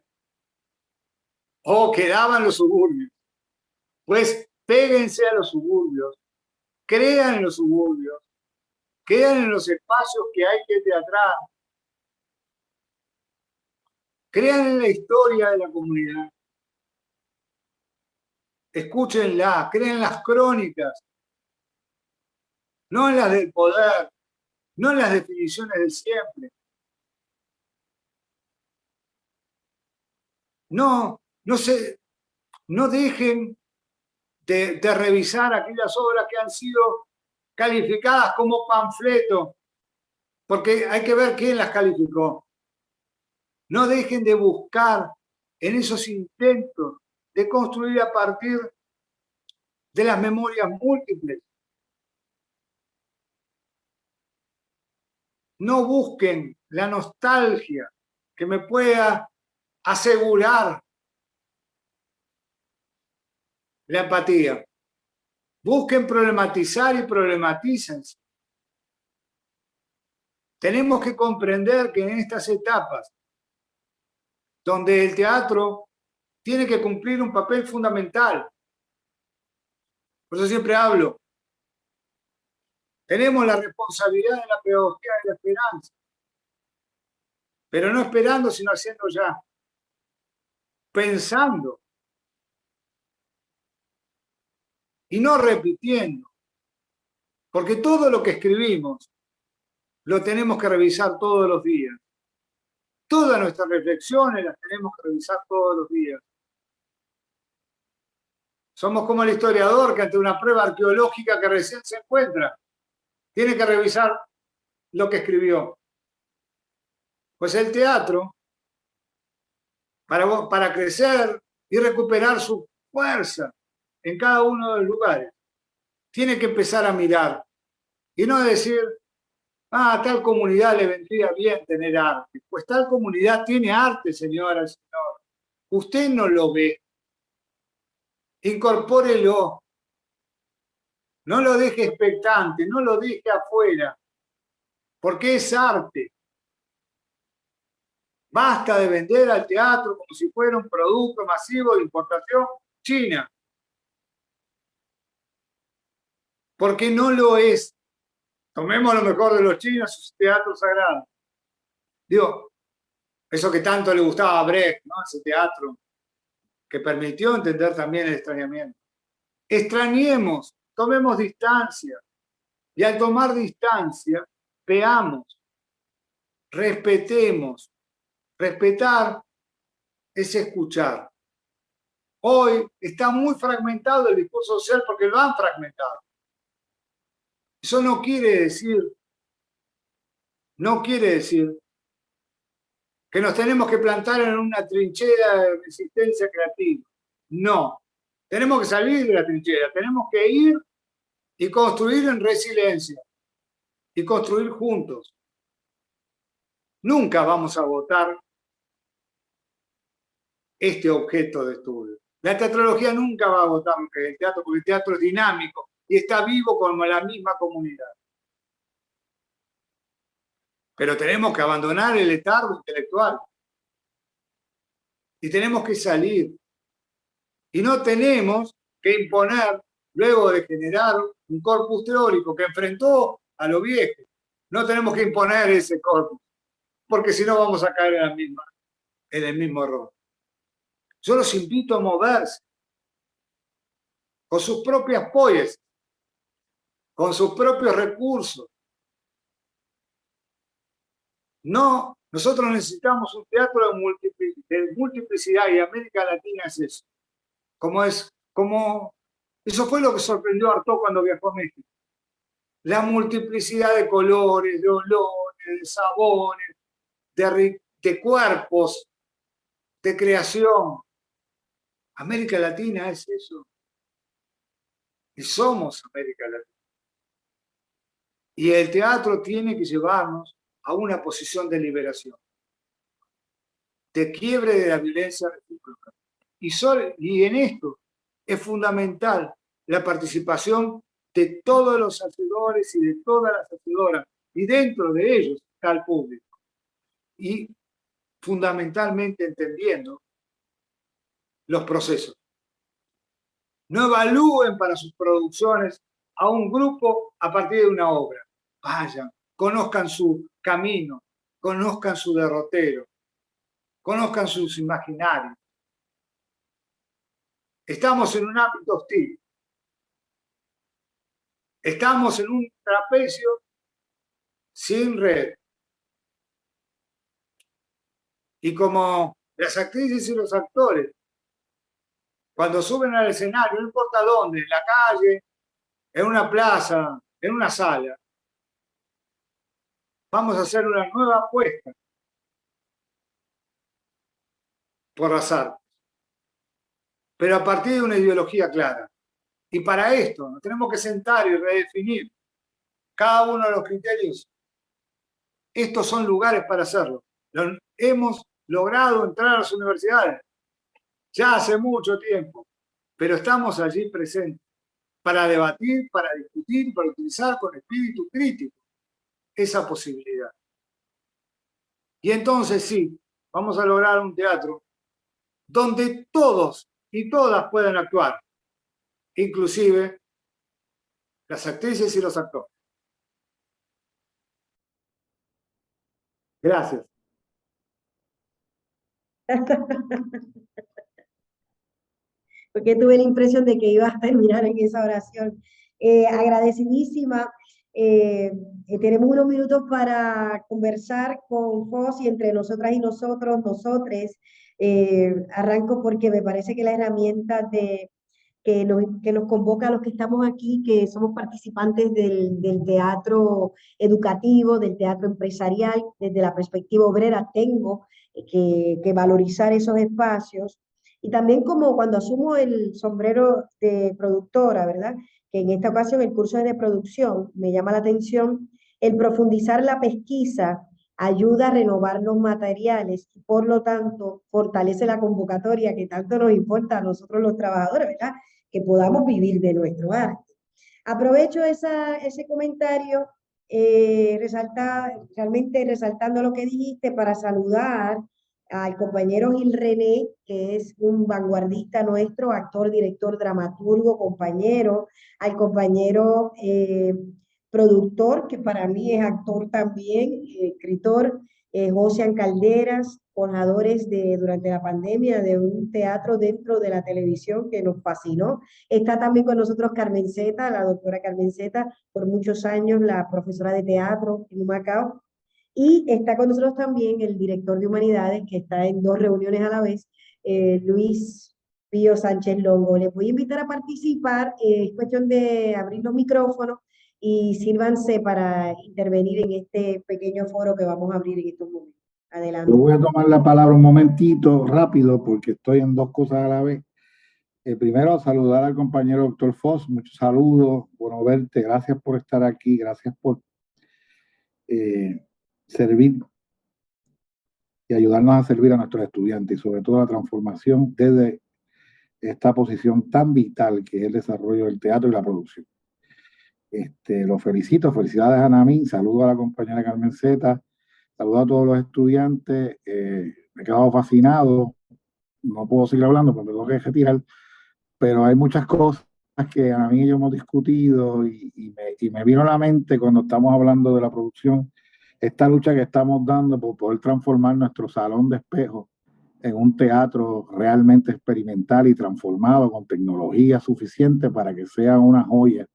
o quedaba en los suburbios. Pues péguense a los suburbios, crean en los suburbios, crean en los espacios que hay que teatrar, crean en la historia de la comunidad, escúchenla, creen las crónicas, no en las del poder, no en las definiciones de siempre. No dejen de revisar aquellas obras que han sido calificadas como panfleto, porque hay que ver quién las calificó. No dejen de buscar en esos intentos de construir a partir de las memorias múltiples. No busquen la nostalgia que me pueda asegurar la empatía. Busquen problematizar y problematícense. Tenemos que comprender que en estas etapas, donde el teatro tiene que cumplir un papel fundamental, por eso siempre hablo, tenemos la responsabilidad de la pedagogía de la esperanza, pero no esperando, sino haciendo ya, pensando y no repitiendo, porque todo lo que escribimos lo tenemos que revisar todos los días. Todas nuestras reflexiones las tenemos que revisar todos los días. Somos como el historiador que ante una prueba arqueológica que recién se encuentra, tiene que revisar lo que escribió. Pues el teatro, para crecer y recuperar su fuerza en cada uno de los lugares, tiene que empezar a mirar y no decir, a tal comunidad le vendría bien tener arte. Pues tal comunidad tiene arte, señora, señor. Usted no lo ve. Incorpórelo. No lo deje expectante, no lo deje afuera, porque es arte. Basta de vender al teatro como si fuera un producto masivo de importación china. Porque no lo es. Tomemos lo mejor de los chinos, sus teatros sagrados. Digo, eso que tanto le gustaba a Brecht, ¿no? Ese teatro que permitió entender también el extrañamiento. Extrañemos, tomemos distancia. Y al tomar distancia, veamos, respetemos. Respetar es escuchar. Hoy está muy fragmentado el discurso social porque lo han fragmentado. Eso no quiere decir que nos tenemos que plantar en una trinchera de resistencia creativa. No. Tenemos que salir de la trinchera, tenemos que ir y construir en resiliencia y construir juntos. Nunca vamos a agotar este objeto de estudio. La teatrología nunca va a agotar lo que es el teatro, porque el teatro es dinámico y está vivo como la misma comunidad. Pero tenemos que abandonar el letargo intelectual y tenemos que salir. Y no tenemos que imponer, luego de generar un corpus teórico que enfrentó a lo viejo, no tenemos que imponer ese corpus, porque si no vamos a caer en el mismo error. Yo los invito a moverse con sus propias poesías, con sus propios recursos. No, nosotros necesitamos un teatro de multiplicidad y América Latina es eso. Eso fue lo que sorprendió a Artaud cuando viajó a México. La multiplicidad de colores, de olores, de sabores, de cuerpos, de creación. América Latina es eso. Y somos América Latina. Y el teatro tiene que llevarnos a una posición de liberación, de quiebre de la violencia recíproca. Y en esto es fundamental la participación de todos los hacedores y de todas las hacedoras, y dentro de ellos está el público. Y fundamentalmente entendiendo los procesos. No evalúen para sus producciones a un grupo a partir de una obra. Vayan, conozcan su camino, conozcan su derrotero, conozcan sus imaginarios. Estamos en un ámbito hostil. Estamos en un trapecio sin red. Y como las actrices y los actores, cuando suben al escenario, no importa dónde, en la calle, en una plaza, en una sala, vamos a hacer una nueva apuesta por las artes, pero a partir de una ideología clara. Y para esto nos tenemos que sentar y redefinir cada uno de los criterios. Estos son lugares para hacerlo. Hemos logrado entrar a las universidades ya hace mucho tiempo, pero estamos allí presentes para debatir, para discutir, para utilizar con espíritu crítico esa posibilidad. Y entonces sí, vamos a lograr un teatro donde todos y todas puedan actuar, inclusive las actrices y los actores. Gracias. Porque tuve la impresión de que ibas a terminar en esa oración. Agradecidísima. Tenemos unos minutos para conversar con Fos y entre nosotras y nosotros, nosotres. Arranco porque me parece que la herramienta que nos convoca a los que estamos aquí, que somos participantes del teatro educativo, del teatro empresarial, desde la perspectiva obrera, tengo que valorizar esos espacios. Y también como cuando asumo el sombrero de productora, ¿verdad? Que en esta ocasión el curso es de producción, me llama la atención el profundizar la pesquisa ayuda a renovar los materiales y por lo tanto fortalece la convocatoria que tanto nos importa a nosotros los trabajadores, ¿verdad? Que podamos vivir de nuestro arte. Aprovecho ese comentario, realmente resaltando lo que dijiste para saludar al compañero Gil René, que es un vanguardista nuestro, actor, director, dramaturgo, compañero, al compañero productor, que para mí es actor también, escritor, José Calderas, forjadores durante la pandemia de un teatro dentro de la televisión que nos fascinó. Está también con nosotros Carmen Zeta, la doctora Carmen Zeta, por muchos años la profesora de teatro en Humacao. Y está con nosotros también el director de Humanidades, que está en 2 reuniones a la vez, Luis Pío Sánchez Longo. Les voy a invitar a participar, es cuestión de abrir los micrófonos y sírvanse para intervenir en este pequeño foro que vamos a abrir en estos momentos. Adelante. Yo voy a tomar la palabra un momentito rápido porque estoy en dos cosas a la vez. Primero, saludar al compañero doctor Foss, muchos saludos, bueno verte, gracias por estar aquí, gracias por servir y ayudarnos a servir a nuestros estudiantes y sobre todo la transformación desde esta posición tan vital que es el desarrollo del teatro y la producción. Lo felicito, felicidades a Anamí, saludo a la compañera Carmen Zeta, saludo a todos los estudiantes, me he quedado fascinado, no puedo seguir hablando porque me tengo que retirar, pero hay muchas cosas que a mí y yo hemos discutido y me vino a la mente cuando estamos hablando de la producción, esta lucha que estamos dando por poder transformar nuestro salón de espejo en un teatro realmente experimental y transformado con tecnología suficiente para que sea una joya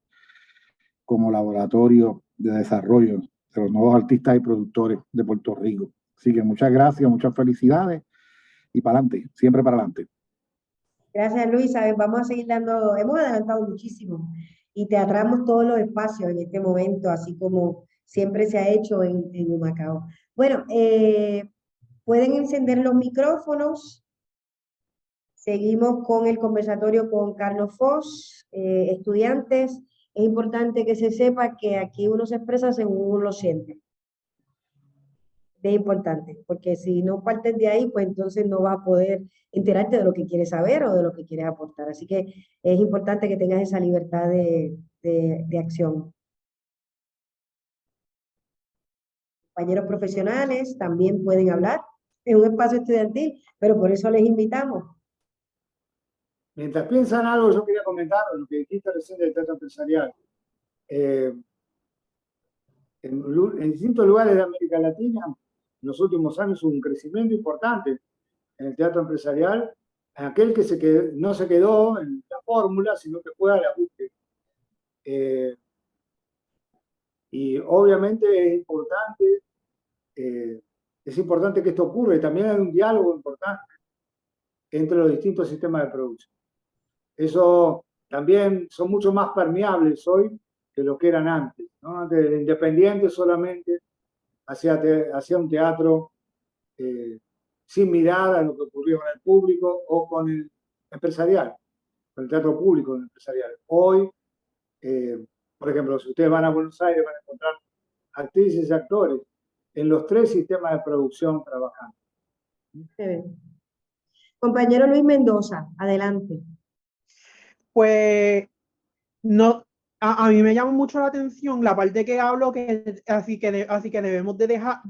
como laboratorio de desarrollo de los nuevos artistas y productores de Puerto Rico. Así que muchas gracias, muchas felicidades y para adelante, siempre para adelante. Gracias, Luisa. Vamos a seguir dando, hemos adelantado muchísimo y teatramos todos los espacios en este momento, así como siempre se ha hecho en Humacao. Bueno, pueden encender los micrófonos. Seguimos con el conversatorio con Carlos Foss. Estudiantes, es importante que se sepa que aquí uno se expresa según uno lo siente. Es importante, porque si no partes de ahí, pues entonces no vas a poder enterarte de lo que quieres saber o de lo que quieres aportar. Así que es importante que tengas esa libertad de acción. Compañeros profesionales también pueden hablar en un espacio estudiantil, pero por eso les invitamos. Mientras piensan algo, yo quería comentar lo que dijiste recién del teatro empresarial. En distintos lugares de América Latina, en los últimos años hubo un crecimiento importante en el teatro empresarial, aquel que no se quedó en la fórmula, sino que fue a la búsqueda. Y obviamente es importante que esto ocurra, y también hay un diálogo importante entre los distintos sistemas de producción. Eso también son mucho más permeables hoy que lo que eran antes, ¿no? Antes el independiente solamente hacía un teatro sin mirar a lo que ocurría con el público o con el empresarial, con el teatro público y el empresarial. Hoy, por ejemplo, si ustedes van a Buenos Aires, van a encontrar actrices y actores en los 3 sistemas de producción trabajando. Compañero Luis Mendoza, adelante. Pues no, a mí me llama mucho la atención la parte que hablo que así que debemos de dejar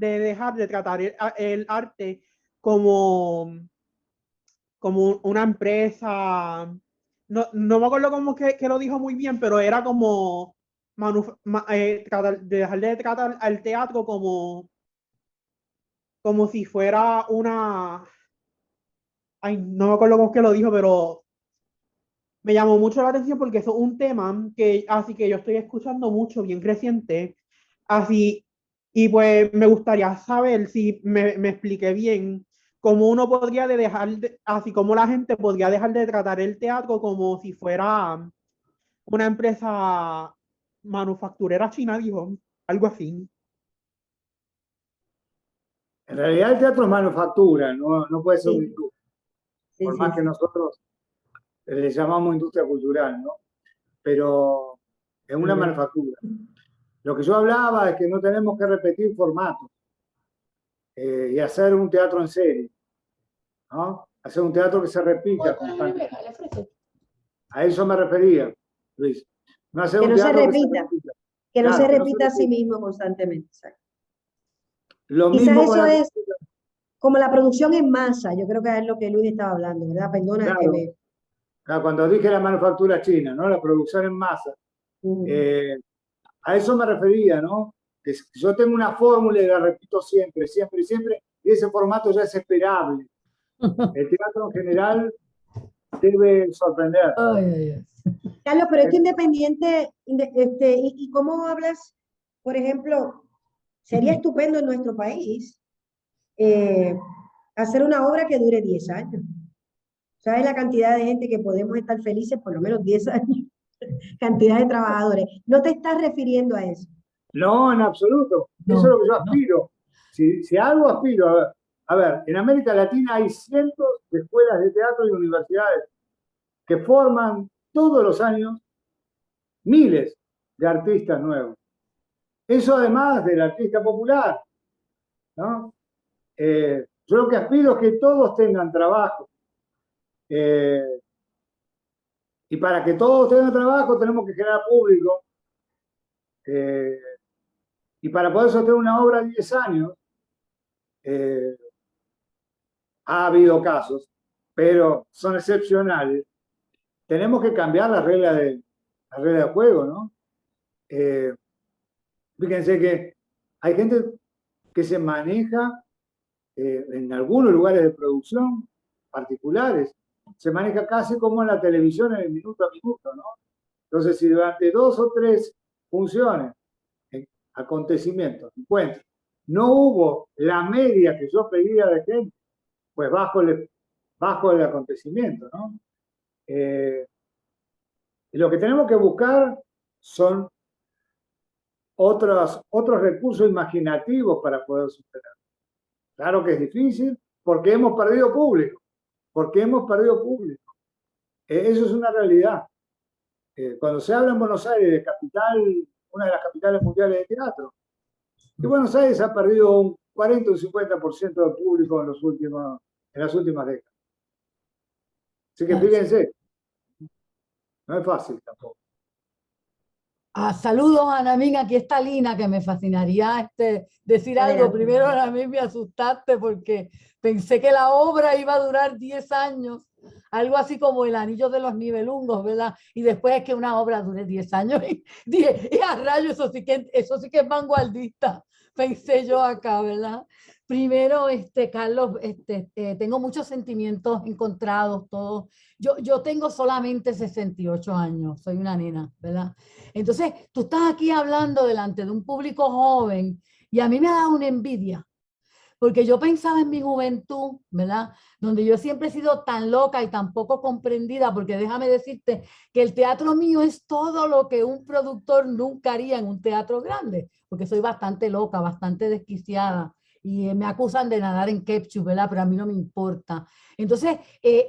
de tratar el arte como una empresa. No me acuerdo cómo que lo dijo muy bien, pero era como dejar de tratar al teatro como si fuera una... Ay, no me acuerdo cómo que lo dijo, pero me llamó mucho la atención porque eso es un tema así que yo estoy escuchando mucho, bien reciente, así, y pues me gustaría saber si me expliqué bien cómo uno podría así como la gente podría dejar de tratar el teatro como si fuera una empresa manufacturera china, dijo, algo así. En realidad el teatro es manufactura, no puede ser Sí. una industria, Sí, por sí, más que sí. nosotros le llamamos industria cultural, ¿no? Pero es una manufactura. Lo que yo hablaba es que no tenemos que repetir formatos y hacer un teatro en serie, ¿no? Hacer un teatro que se repita constantemente. A eso me refería, Luis. No hacer Que un no se teatro que se repita, repita. que no Claro, se que no se repita a sí repita. mismo constantemente. Exacto. Lo Quizás mismo con eso la... es como la producción en masa, yo creo que es lo que Luis estaba hablando, ¿verdad? Perdona que Claro, me... claro, cuando dije la manufactura china, ¿no? La producción en masa. A eso me refería, ¿no? Que yo tengo una fórmula y la repito siempre, siempre y siempre, y ese formato ya es esperable. El teatro en general debe sorprender. Ay, ay, ay. Carlos, pero esto independiente, ¿y cómo hablas? Por ejemplo, sería estupendo en nuestro país hacer una obra que dure 10 años. ¿Sabes la cantidad de gente que podemos estar felices por lo menos 10 años? Cantidad de trabajadores. ¿No te estás refiriendo a eso? No, en absoluto. Eso es lo que yo aspiro. Si algo aspiro, a ver, en América Latina hay cientos de escuelas de teatro y universidades que forman todos los años miles de artistas nuevos. Eso además del artista popular, ¿no? Yo lo que aspiro es que todos tengan trabajo. Y para que todos tengan trabajo tenemos que generar público. Y para poder sostener una obra de 10 años, ha habido casos, pero son excepcionales. Tenemos que cambiar la regla de juego, ¿no? Fíjense que hay gente que se maneja en algunos lugares de producción particulares, se maneja casi como en la televisión en el minuto a minuto, ¿no? Entonces, si durante 2 o 3 funciones, acontecimientos, encuentros, no hubo la media que yo pedía de gente, pues bajo el acontecimiento, ¿no? Y lo que tenemos que buscar son otros recursos imaginativos para poder superar. Claro que es difícil porque hemos perdido público, eso es una realidad. Cuando se habla en Buenos Aires de capital, una de las capitales mundiales de teatro, y Buenos Aires ha perdido un 40 o un 50% del público en las últimas décadas. Así que fíjense, no es fácil tampoco. Saludos, Anamín. Aquí está Lina, que me fascinaría decir algo. Adelante. Primero, Anamín, me asustaste porque pensé que la obra iba a durar 10 años, algo así como El Anillo de los Nibelungos, ¿verdad? Y después es que una obra dure 10 años. Y dije, a rayo, eso sí que es vanguardista, pensé yo acá, ¿verdad? Primero, Carlos, tengo muchos sentimientos encontrados, todos. Yo tengo solamente 68 años, soy una nena, ¿verdad? Entonces, tú estás aquí hablando delante de un público joven y a mí me ha dado una envidia, porque yo pensaba en mi juventud, ¿verdad? Donde yo siempre he sido tan loca y tan poco comprendida, porque déjame decirte que el teatro mío es todo lo que un productor nunca haría en un teatro grande, porque soy bastante loca, bastante desquiciada, y me acusan de nadar en ketchup, ¿verdad? Pero a mí no me importa. Entonces,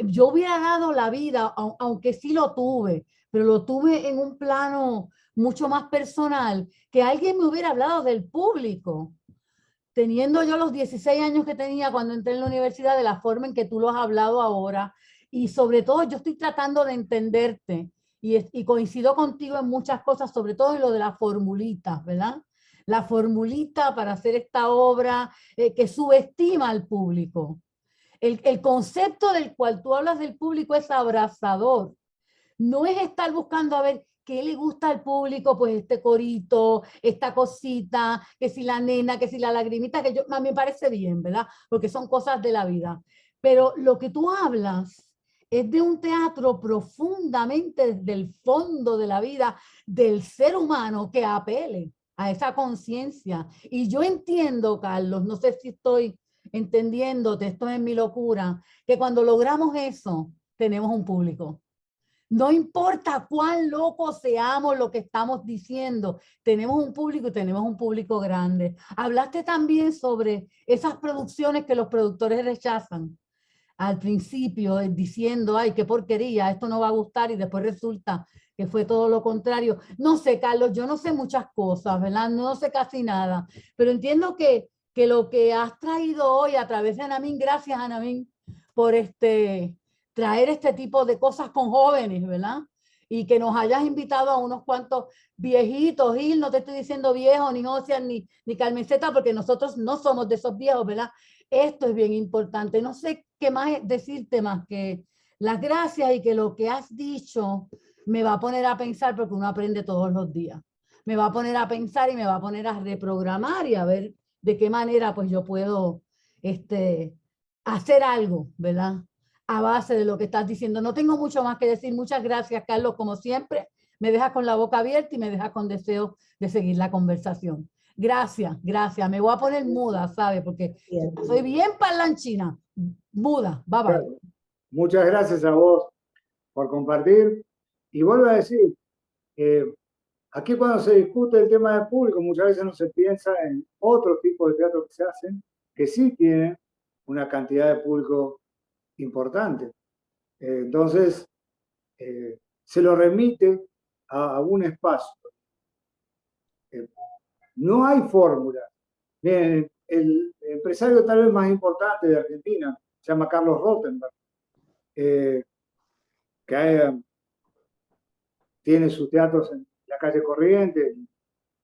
yo hubiera dado la vida, aunque sí lo tuve, pero lo tuve en un plano mucho más personal, que alguien me hubiera hablado del público teniendo yo los 16 años que tenía cuando entré en la universidad, de la forma en que tú lo has hablado ahora. Y sobre todo, yo estoy tratando de entenderte y coincido contigo en muchas cosas, sobre todo en lo de la formulita, ¿verdad? La formulita para hacer esta obra que subestima al público. El concepto del cual tú hablas del público es abrazador. No es estar buscando a ver qué le gusta al público, pues este corito, esta cosita, que si la nena, que si la lagrimita, que a mí me parece bien, ¿verdad? Porque son cosas de la vida. Pero lo que tú hablas es de un teatro profundamente desde el fondo de la vida del ser humano que apele a esa conciencia. Y yo entiendo, Carlos, no sé si estoy entendiéndote, esto es mi locura, que cuando logramos eso, tenemos un público. No importa cuán locos seamos lo que estamos diciendo, tenemos un público y tenemos un público grande. Hablaste también sobre esas producciones que los productores rechazan al principio, diciendo, ay, qué porquería, esto no va a gustar, y después resulta que fue todo lo contrario. No sé, Carlos, yo no sé muchas cosas, ¿verdad? No sé casi nada, pero entiendo que lo que has traído hoy a través de Anamín, gracias Anamín, por traer este tipo de cosas con jóvenes, ¿verdad? Y que nos hayas invitado a unos cuantos viejitos, Gil, no te estoy diciendo viejo, ni Ocean, ni Carmencita, porque nosotros no somos de esos viejos, ¿verdad? Esto es bien importante. No sé qué más decirte más que las gracias, y que lo que has dicho me va a poner a pensar, porque uno aprende todos los días. Me va a poner a pensar y me va a poner a reprogramar y a ver de qué manera pues yo puedo hacer algo, ¿verdad? A base de lo que estás diciendo. No tengo mucho más que decir. Muchas gracias, Carlos, como siempre. Me dejas con la boca abierta y me dejas con deseo de seguir la conversación. Gracias, gracias. Me voy a poner muda, ¿sabes? Porque soy bien parlanchina. Muda, bye bye. Muchas gracias a vos por compartir. Y vuelvo a decir, aquí cuando se discute el tema del público, muchas veces no se piensa en otros tipos de teatro que se hacen, que sí tienen una cantidad de público importante. Entonces, se lo remite a un espacio. No hay fórmula. Bien, el empresario tal vez más importante de Argentina se llama Carlos Rottenberg, que tiene sus teatros en la calle Corrientes, el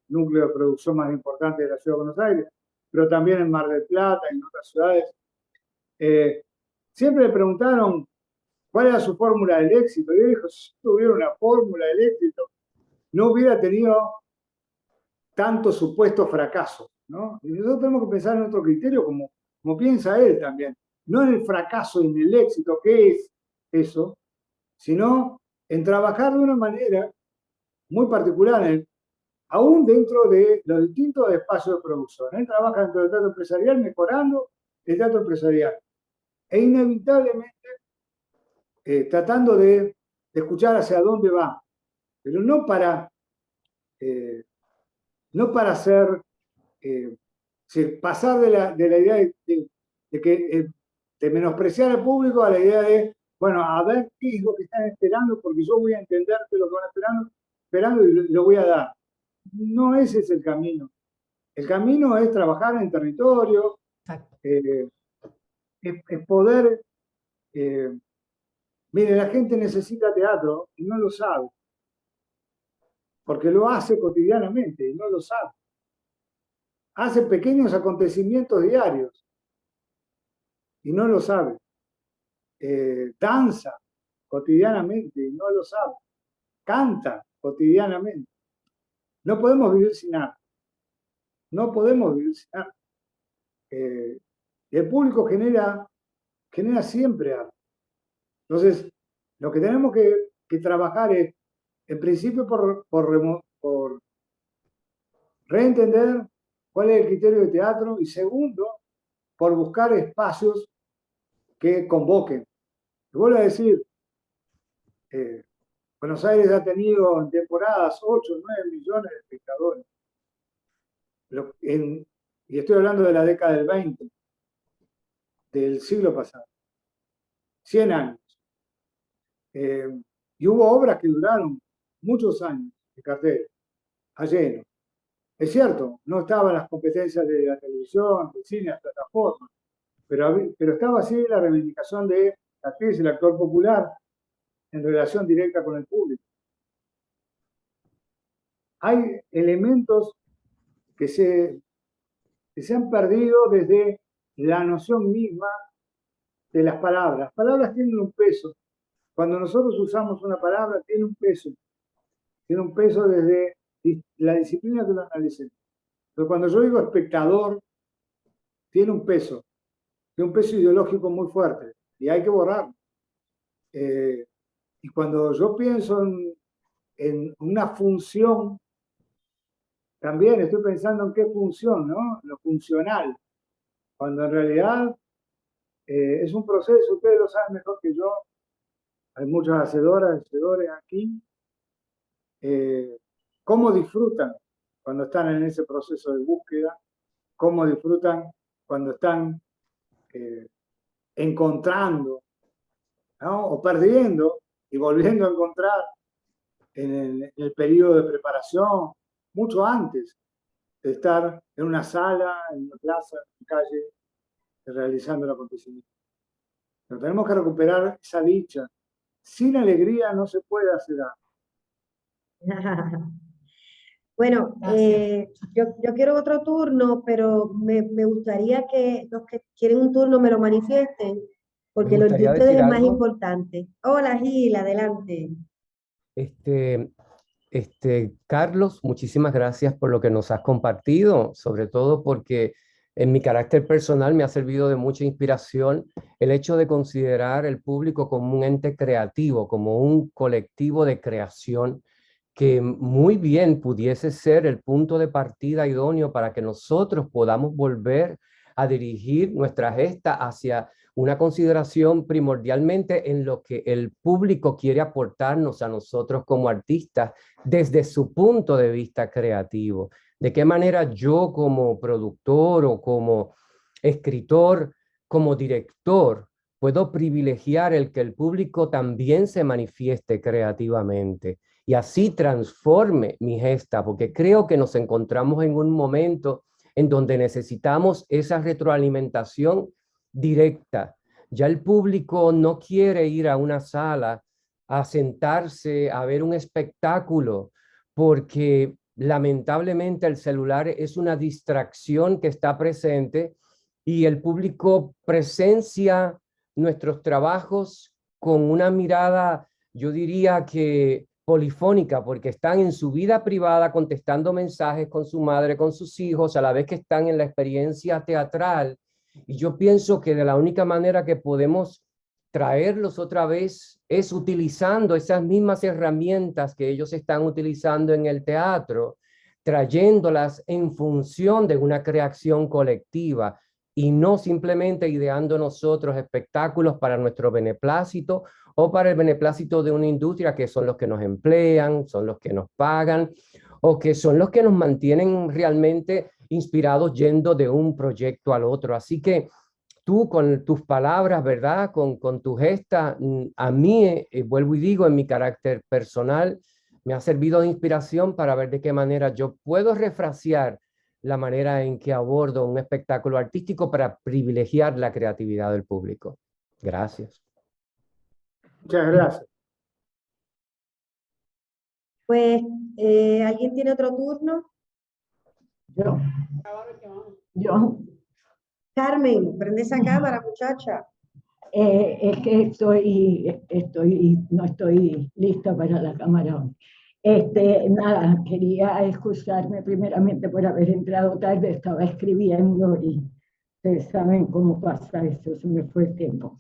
núcleo de producción más importante de la ciudad de Buenos Aires, pero también en Mar del Plata y en otras ciudades. Siempre le preguntaron cuál era su fórmula del éxito. Y él dijo, si tuviera una fórmula del éxito, no hubiera tenido tantos supuestos fracasos, ¿no? Y nosotros tenemos que pensar en otro criterio, como piensa él también. No en el fracaso y en el éxito, que es eso, sino en trabajar de una manera muy particular, aún dentro de los distintos espacios de producción. Él trabaja dentro del teatro empresarial, mejorando el teatro empresarial. E inevitablemente tratando de escuchar hacia dónde va, pero no para hacer, pasar de la idea de menospreciar al público a la idea de, bueno, a ver qué es lo que están esperando, porque yo voy a entenderte lo que van esperando y lo voy a dar. No ese es el camino. El camino es trabajar en territorio, es poder... mire, la gente necesita teatro y no lo sabe, porque lo hace cotidianamente y no lo sabe. Hace pequeños acontecimientos diarios y no lo sabe. Danza cotidianamente y no lo sabe. Canta cotidianamente. No podemos vivir sin arte. No podemos vivir sin arte. Y el público genera siempre arte. Entonces, lo que tenemos que trabajar es, en principio, por reentender cuál es el criterio de teatro y segundo, por buscar espacios que convoquen. Te vuelvo a decir, Buenos Aires ha tenido en temporadas 8 o 9 millones de espectadores. Y estoy hablando de la década del 20, del siglo pasado. 100 años. Y hubo obras que duraron muchos años de cartel, a lleno. Es cierto, no estaban las competencias de la televisión, del cine, las plataformas, pero estaba así la reivindicación de la actriz y el actor popular en relación directa con el público. Hay elementos que se han perdido desde la noción misma de las palabras. Las palabras tienen un peso. Cuando nosotros usamos una palabra, tiene un peso. Tiene un peso desde la disciplina que lo analicemos. Pero cuando yo digo espectador, tiene un peso ideológico muy fuerte y hay que borrarlo. Y cuando yo pienso en una función, también estoy pensando en qué función, ¿no? Lo funcional. Cuando en realidad es un proceso, ustedes lo saben mejor que yo, hay muchas hacedoras, hacedores aquí, cómo disfrutan cuando están en ese proceso de búsqueda, cómo disfrutan cuando están encontrando, ¿no? O perdiendo y volviendo a encontrar en el periodo de preparación, mucho antes de estar en una sala, en una plaza, en una calle, realizando el acontecimiento. Pero tenemos que recuperar esa dicha. Sin alegría no se puede hacer algo. Bueno, yo quiero otro turno, pero me gustaría que los que quieren un turno me lo manifiesten, porque lo de gustaría ustedes decir es más algo. importante. Hola, Gil, adelante. Carlos, muchísimas gracias por lo que nos has compartido, sobre todo porque en mi carácter personal me ha servido de mucha inspiración el hecho de considerar el público como un ente creativo, como un colectivo de creación que muy bien pudiese ser el punto de partida idóneo para que nosotros podamos volver a dirigir nuestra gesta hacia una consideración primordialmente en lo que el público quiere aportarnos a nosotros como artistas desde su punto de vista creativo. De qué manera yo como productor o como escritor, como director, puedo privilegiar el que el público también se manifieste creativamente y así transforme mi gesta, porque creo que nos encontramos en un momento en donde necesitamos esa retroalimentación directa. Ya el público no quiere ir a una sala a sentarse a ver un espectáculo, porque lamentablemente el celular es una distracción que está presente y el público presencia nuestros trabajos con una mirada, yo diría que polifónica, porque están en su vida privada contestando mensajes con su madre, con sus hijos, a la vez que están en la experiencia teatral. Y yo pienso que de la única manera que podemos traerlos otra vez es utilizando esas mismas herramientas que ellos están utilizando en el teatro, trayéndolas en función de una creación colectiva y no simplemente ideando nosotros espectáculos para nuestro beneplácito o para el beneplácito de una industria que son los que nos emplean, son los que nos pagan o que son los que nos mantienen realmente inspirados yendo de un proyecto al otro. Así que tú con tus palabras, ¿verdad? Con tu gesta, a mí, vuelvo y digo, en mi carácter personal, me ha servido de inspiración para ver de qué manera yo puedo refrasear la manera en que abordo un espectáculo artístico para privilegiar la creatividad del público. Gracias. Muchas gracias. Pues, ¿alguien tiene otro turno? Yo. Carmen, prende esa cámara, muchacha. Es que no estoy lista para la cámara hoy. Nada, quería excusarme primeramente por haber entrado tarde, estaba escribiendo y Ustedes saben cómo pasa eso, se me fue el tiempo.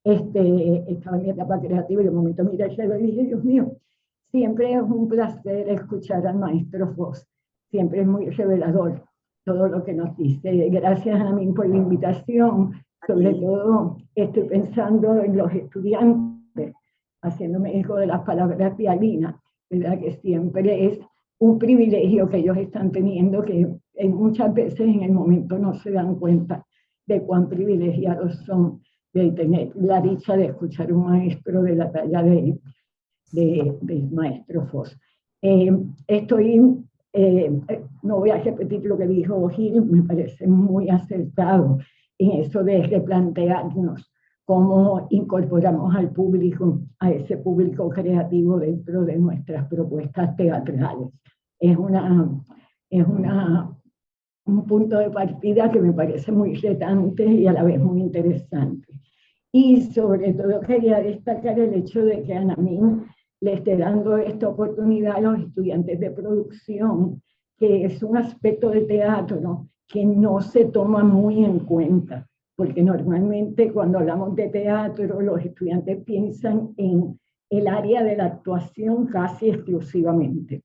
Estaba en mi etapa creativa y de momento miré el reloj y dije, Dios mío, siempre es un placer escuchar al maestro Foz, siempre es muy revelador todo lo que nos dice. Gracias a mí por la invitación, sobre todo estoy pensando en los estudiantes, haciéndome eco de las palabras de Alina, ¿verdad? Que siempre es un privilegio que ellos están teniendo, que muchas veces en el momento no se dan cuenta de cuán privilegiados son de tener la dicha de escuchar un maestro de la talla del maestro Foz. No voy a repetir lo que dijo Gil, me parece muy acertado en eso de replantearnos cómo incorporamos al público, a ese público creativo dentro de nuestras propuestas teatrales. Es un punto de partida que me parece muy retante y a la vez muy interesante. Y sobre todo quería destacar el hecho de que Anamín le esté dando esta oportunidad a los estudiantes de producción, que es un aspecto de teatro que no se toma muy en cuenta, porque normalmente cuando hablamos de teatro los estudiantes piensan en el área de la actuación casi exclusivamente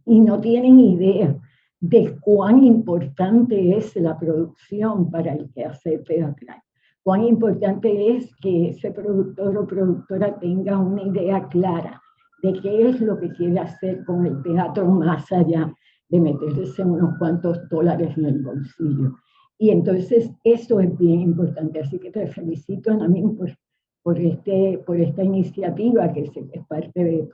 y no tienen idea de cuán importante es la producción para el quehacer teatral. Cuán importante es que ese productor o productora tenga una idea clara de qué es lo que quiere hacer con el teatro más allá de meterse unos cuantos dólares en el bolsillo. Y entonces eso es bien importante. Así que te felicito, Anamín, por esta iniciativa que es parte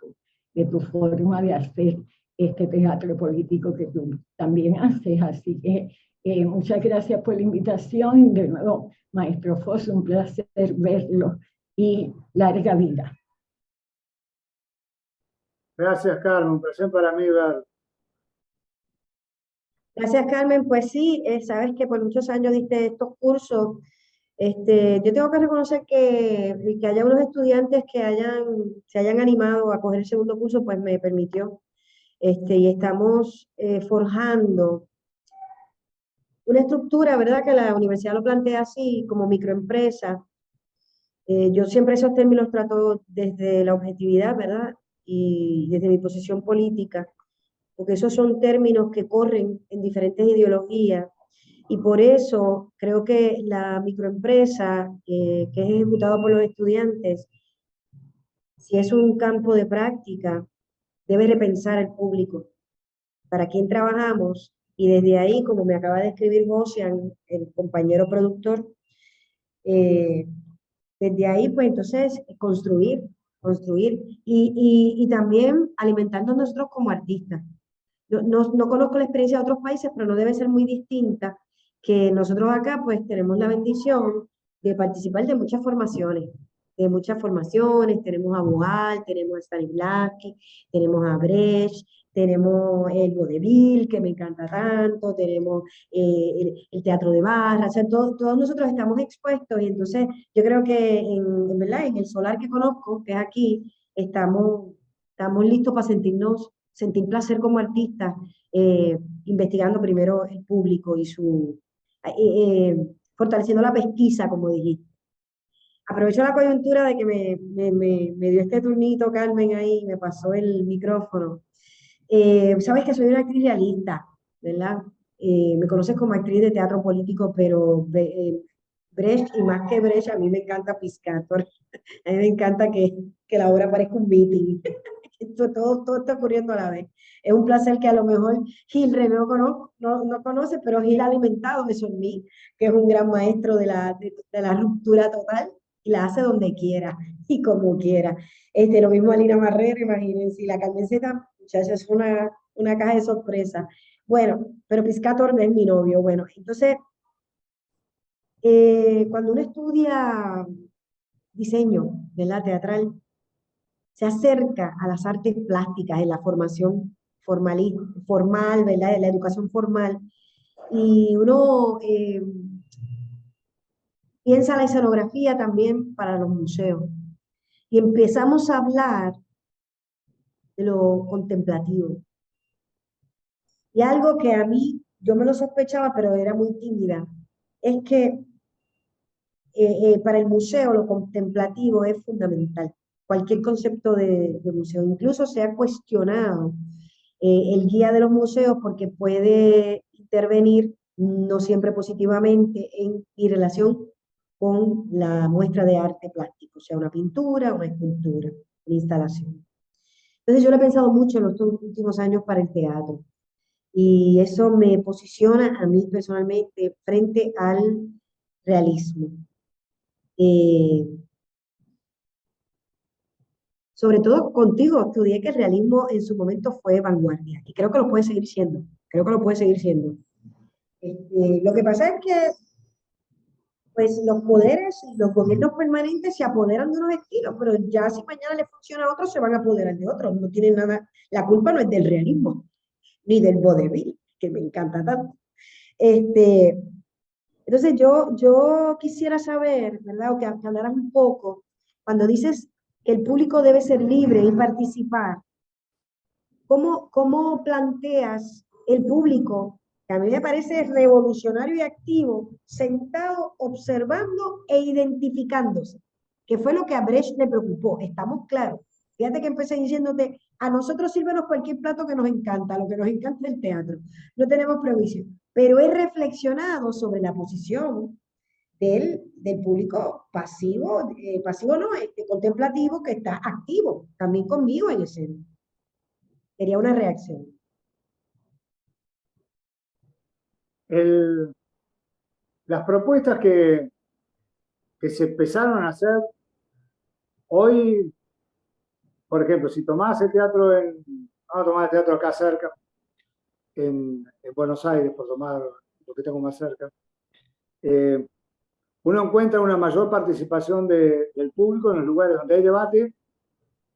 de tu forma de hacer este teatro político que tú también haces. Así que muchas gracias por la invitación. De nuevo, maestro Foz, un placer verlo y larga vida. Gracias, Carmen. Un placer para mí ver. Gracias, Carmen. Pues sí, sabes que por muchos años diste estos cursos. Yo tengo que reconocer que haya unos estudiantes que se hayan animado a coger el segundo curso, pues me permitió. Y estamos forjando una estructura, ¿verdad? Que la universidad lo plantea así, como microempresa. Yo siempre esos términos trato desde la objetividad, ¿verdad? Y desde mi posición política, porque esos son términos que corren en diferentes ideologías. Y por eso creo que la microempresa, que es ejecutada por los estudiantes, si es un campo de práctica, debe repensar el público, para quién trabajamos, y desde ahí, como me acaba de escribir Josian, el compañero productor, desde ahí, pues entonces, construir, y también alimentarnos nosotros como artistas. No conozco la experiencia de otros países, pero no debe ser muy distinta, que nosotros acá pues tenemos la bendición de participar de muchas formaciones, tenemos a Boal, tenemos a Stanislavski, tenemos a Brecht, tenemos el vodevil, que me encanta tanto, tenemos el teatro de barra, o sea, todos nosotros estamos expuestos, y entonces yo creo que en verdad, en el solar que conozco, que es aquí, estamos listos para sentir placer como artistas, investigando primero el público y fortaleciendo la pesquisa, como dijiste. Aprovecho la coyuntura de que me dio este turnito Carmen ahí, me pasó el micrófono. Sabes que soy una actriz realista, ¿verdad? Me conoces como actriz de teatro político, pero Brecht, y más que Brecht, a mí me encanta Piscator. A mí me encanta que la obra parezca un meeting. Todo está ocurriendo a la vez. Es un placer que a lo mejor Gil René no conoce, pero Gil ha alimentado eso en mí, que es un gran maestro de la ruptura total, y la hace donde quiera y como quiera. Lo mismo Alina Marrero, imagínense, y la Carmencita, muchachos, es una caja de sorpresa. Bueno, pero Piscator es mi novio. Bueno, entonces, cuando uno estudia diseño, ¿verdad? Teatral, se acerca a las artes plásticas en la formación formal, ¿verdad? En la educación formal, y uno piensa la escenografía también para los museos. Y empezamos a hablar de lo contemplativo. Y algo que a mí, yo me lo sospechaba, pero era muy tímida, es que para el museo lo contemplativo es fundamental. Cualquier concepto de museo, incluso se ha cuestionado el guía de los museos porque puede intervenir no siempre positivamente en mi relación con la muestra de arte plástico, sea una pintura, una escultura, una instalación. Entonces yo lo he pensado mucho en los últimos años para el teatro y eso me posiciona a mí personalmente frente al realismo. Sobre todo contigo, estudié que el realismo en su momento fue vanguardia y creo que lo puede seguir siendo, creo que lo puede seguir siendo. Lo que pasa es que pues los poderes y los gobiernos permanentes se apoderan de unos estilos, pero ya si mañana le funciona a otros, se van a apoderar de otros, no tienen nada, la culpa no es del realismo, ni del vodevil, que me encanta tanto. Entonces yo quisiera saber, ¿verdad? O que hablaras un poco, cuando dices que el público debe ser libre y participar, ¿cómo planteas el público, que a mí me parece revolucionario y activo, sentado, observando e identificándose? Que fue lo que a Brecht le preocupó, estamos claros. Fíjate que empecé diciéndote, a nosotros sírvenos cualquier plato que nos encanta, lo que nos encanta es el teatro, no tenemos prejuicio, pero he reflexionado sobre la posición del público pasivo, pasivo no, contemplativo, que está activo, también conmigo en escena. Sería una reacción. Las propuestas que se empezaron a hacer hoy, por ejemplo, si tomás el teatro vamos a tomar el teatro acá cerca, en Buenos Aires, por tomar lo que tengo más cerca, uno encuentra una mayor participación del público en los lugares donde hay debate,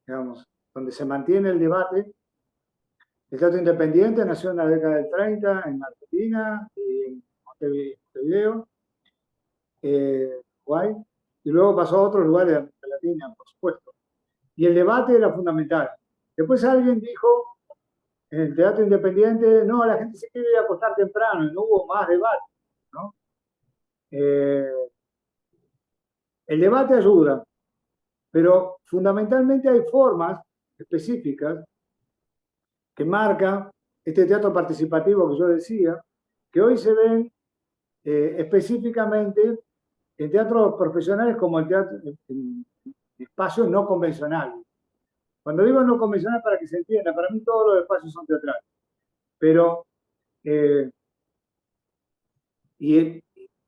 digamos, donde se mantiene el debate. El teatro independiente nació en la década del 30 en Argentina y en Montevideo, Uruguay, y luego pasó a otros lugares de América Latina, por supuesto. Y el debate era fundamental. Después alguien dijo, en el teatro independiente, no, la gente se quiere ir a acostar temprano, y no hubo más debate, ¿no? El debate ayuda, pero fundamentalmente hay formas específicas que marca este teatro participativo que yo decía, que hoy se ven específicamente en teatros profesionales como el teatro en espacios no convencionales. Cuando digo no convencional, para que se entienda, para mí todos los espacios son teatrales, pero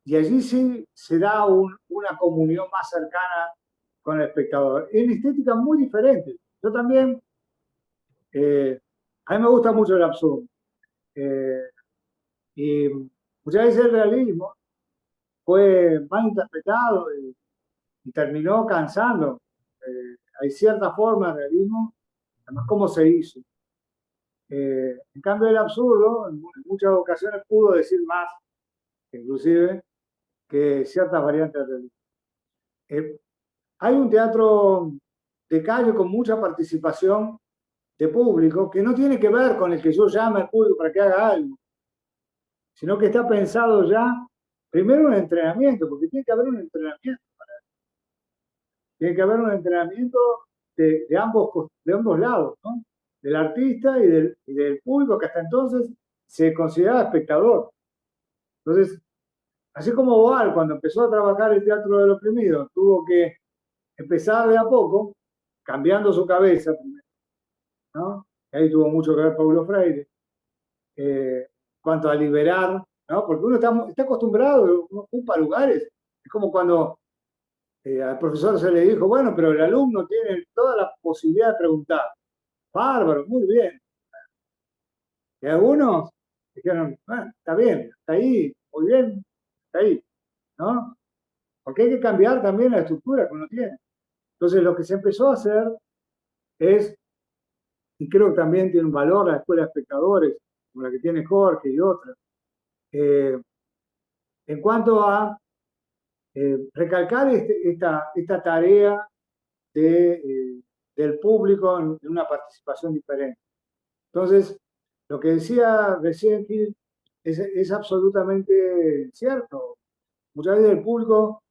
y allí sí se da una comunión más cercana con el espectador, en estética muy diferente. Yo también, a mí me gusta mucho el absurdo, y muchas veces el realismo fue mal interpretado y terminó cansando. Hay cierta forma de realismo, además cómo se hizo. En cambio el absurdo, en muchas ocasiones pudo decir más, inclusive, que ciertas variantes de realismo. Hay un teatro de calle con mucha participación de público que no tiene que ver con el que yo llame al público para que haga algo, sino que está pensado ya, primero un entrenamiento, porque tiene que haber un entrenamiento para eso. Tiene que haber un entrenamiento de ambos lados, ¿no? Del artista y del público, que hasta entonces se consideraba espectador. Entonces, así como Boal, cuando empezó a trabajar el teatro del oprimido, tuvo que empezar de a poco, cambiando su cabeza primero, ¿no? Ahí tuvo mucho que ver Paulo Freire, cuanto a liberar, ¿no? Porque uno está acostumbrado, uno ocupa lugares. Es como cuando al profesor se le dijo, bueno, pero el alumno tiene toda la posibilidad de preguntar. Bárbaro, muy bien. Y algunos dijeron, bueno, está bien, está ahí, muy bien, está ahí, ¿no? Porque hay que cambiar también la estructura que uno tiene. Entonces, lo que se empezó a hacer es, y creo que también tiene un valor la escuela de espectadores, como la que tiene Jorge y otras, en cuanto a recalcar esta tarea del público en una participación diferente. Entonces, lo que decía recién Gil es absolutamente cierto. muchas veces el público,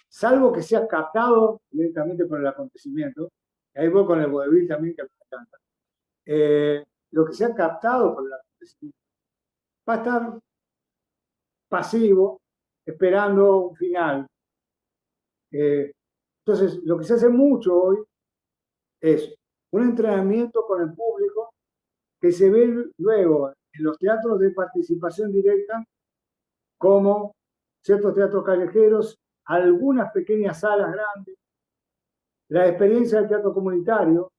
salvo que sea captado directamente por el acontecimiento, y ahí voy con el vodevil también que me encanta, lo que sea captado por el acontecimiento va a estar pasivo, esperando un final. Entonces, lo que se hace mucho hoy es un entrenamiento con el público que se ve luego en los teatros de participación directa, como ciertos teatros callejeros, algunas pequeñas salas grandes, la experiencia del teatro comunitario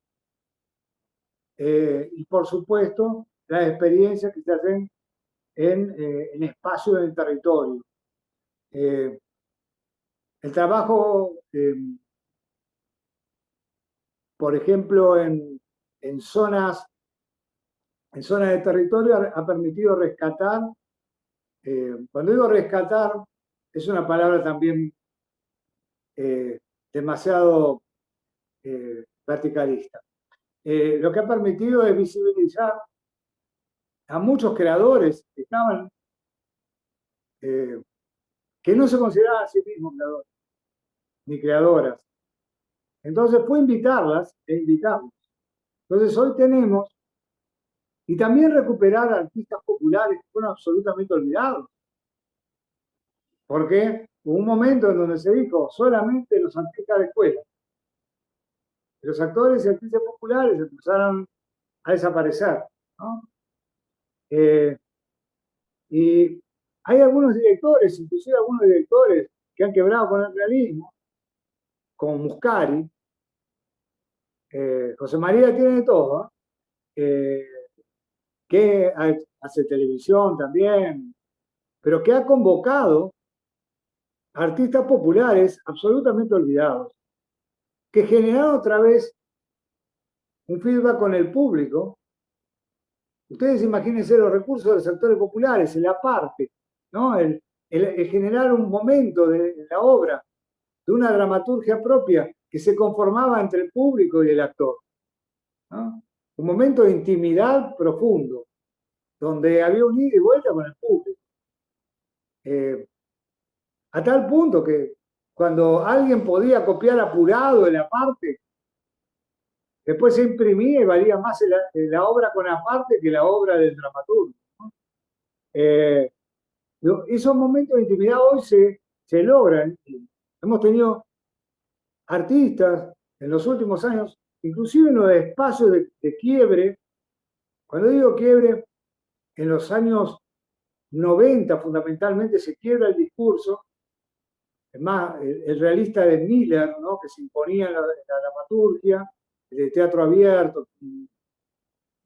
y, por supuesto, las experiencias que se hacen en espacios del territorio. El trabajo, por ejemplo, en zonas de territorio ha permitido rescatar. Cuando digo rescatar, es una palabra también demasiado verticalista. Lo que ha permitido es visibilizar a muchos creadores que estaban, que no se consideraban a sí mismos creadores, ni creadoras. Entonces fue invitarlas e invitarlos. Entonces hoy tenemos, y también recuperar artistas populares que fueron absolutamente olvidados. Porque hubo un momento en donde se dijo solamente los artistas de escuela. Los actores y actrices populares empezaron a desaparecer, ¿no? Y hay algunos directores, inclusive algunos directores que han quebrado con el realismo, como Muscari. José María tiene de todo, que hace televisión también, pero que ha convocado artistas populares absolutamente olvidados, que generaron otra vez un feedback con el público. Ustedes imagínense los recursos de los sectores populares, el aparte, ¿no? El generar un momento de la obra, de una dramaturgia propia que se conformaba entre el público y el actor, ¿no? Un momento de intimidad profundo, donde había un ida y vuelta con el público. A tal punto que cuando alguien podía copiar apurado el aparte, después se imprimía y valía más la obra con aparte que la obra del dramaturgo, ¿no? Esos momentos de intimidad hoy se logran. Hemos tenido artistas en los últimos años, inclusive en los espacios de quiebre. Cuando digo quiebre, en los años 90 fundamentalmente se quiebra el discurso. Es más, el realista de Miller, ¿no? Que se imponía en la dramaturgia, el teatro abierto, un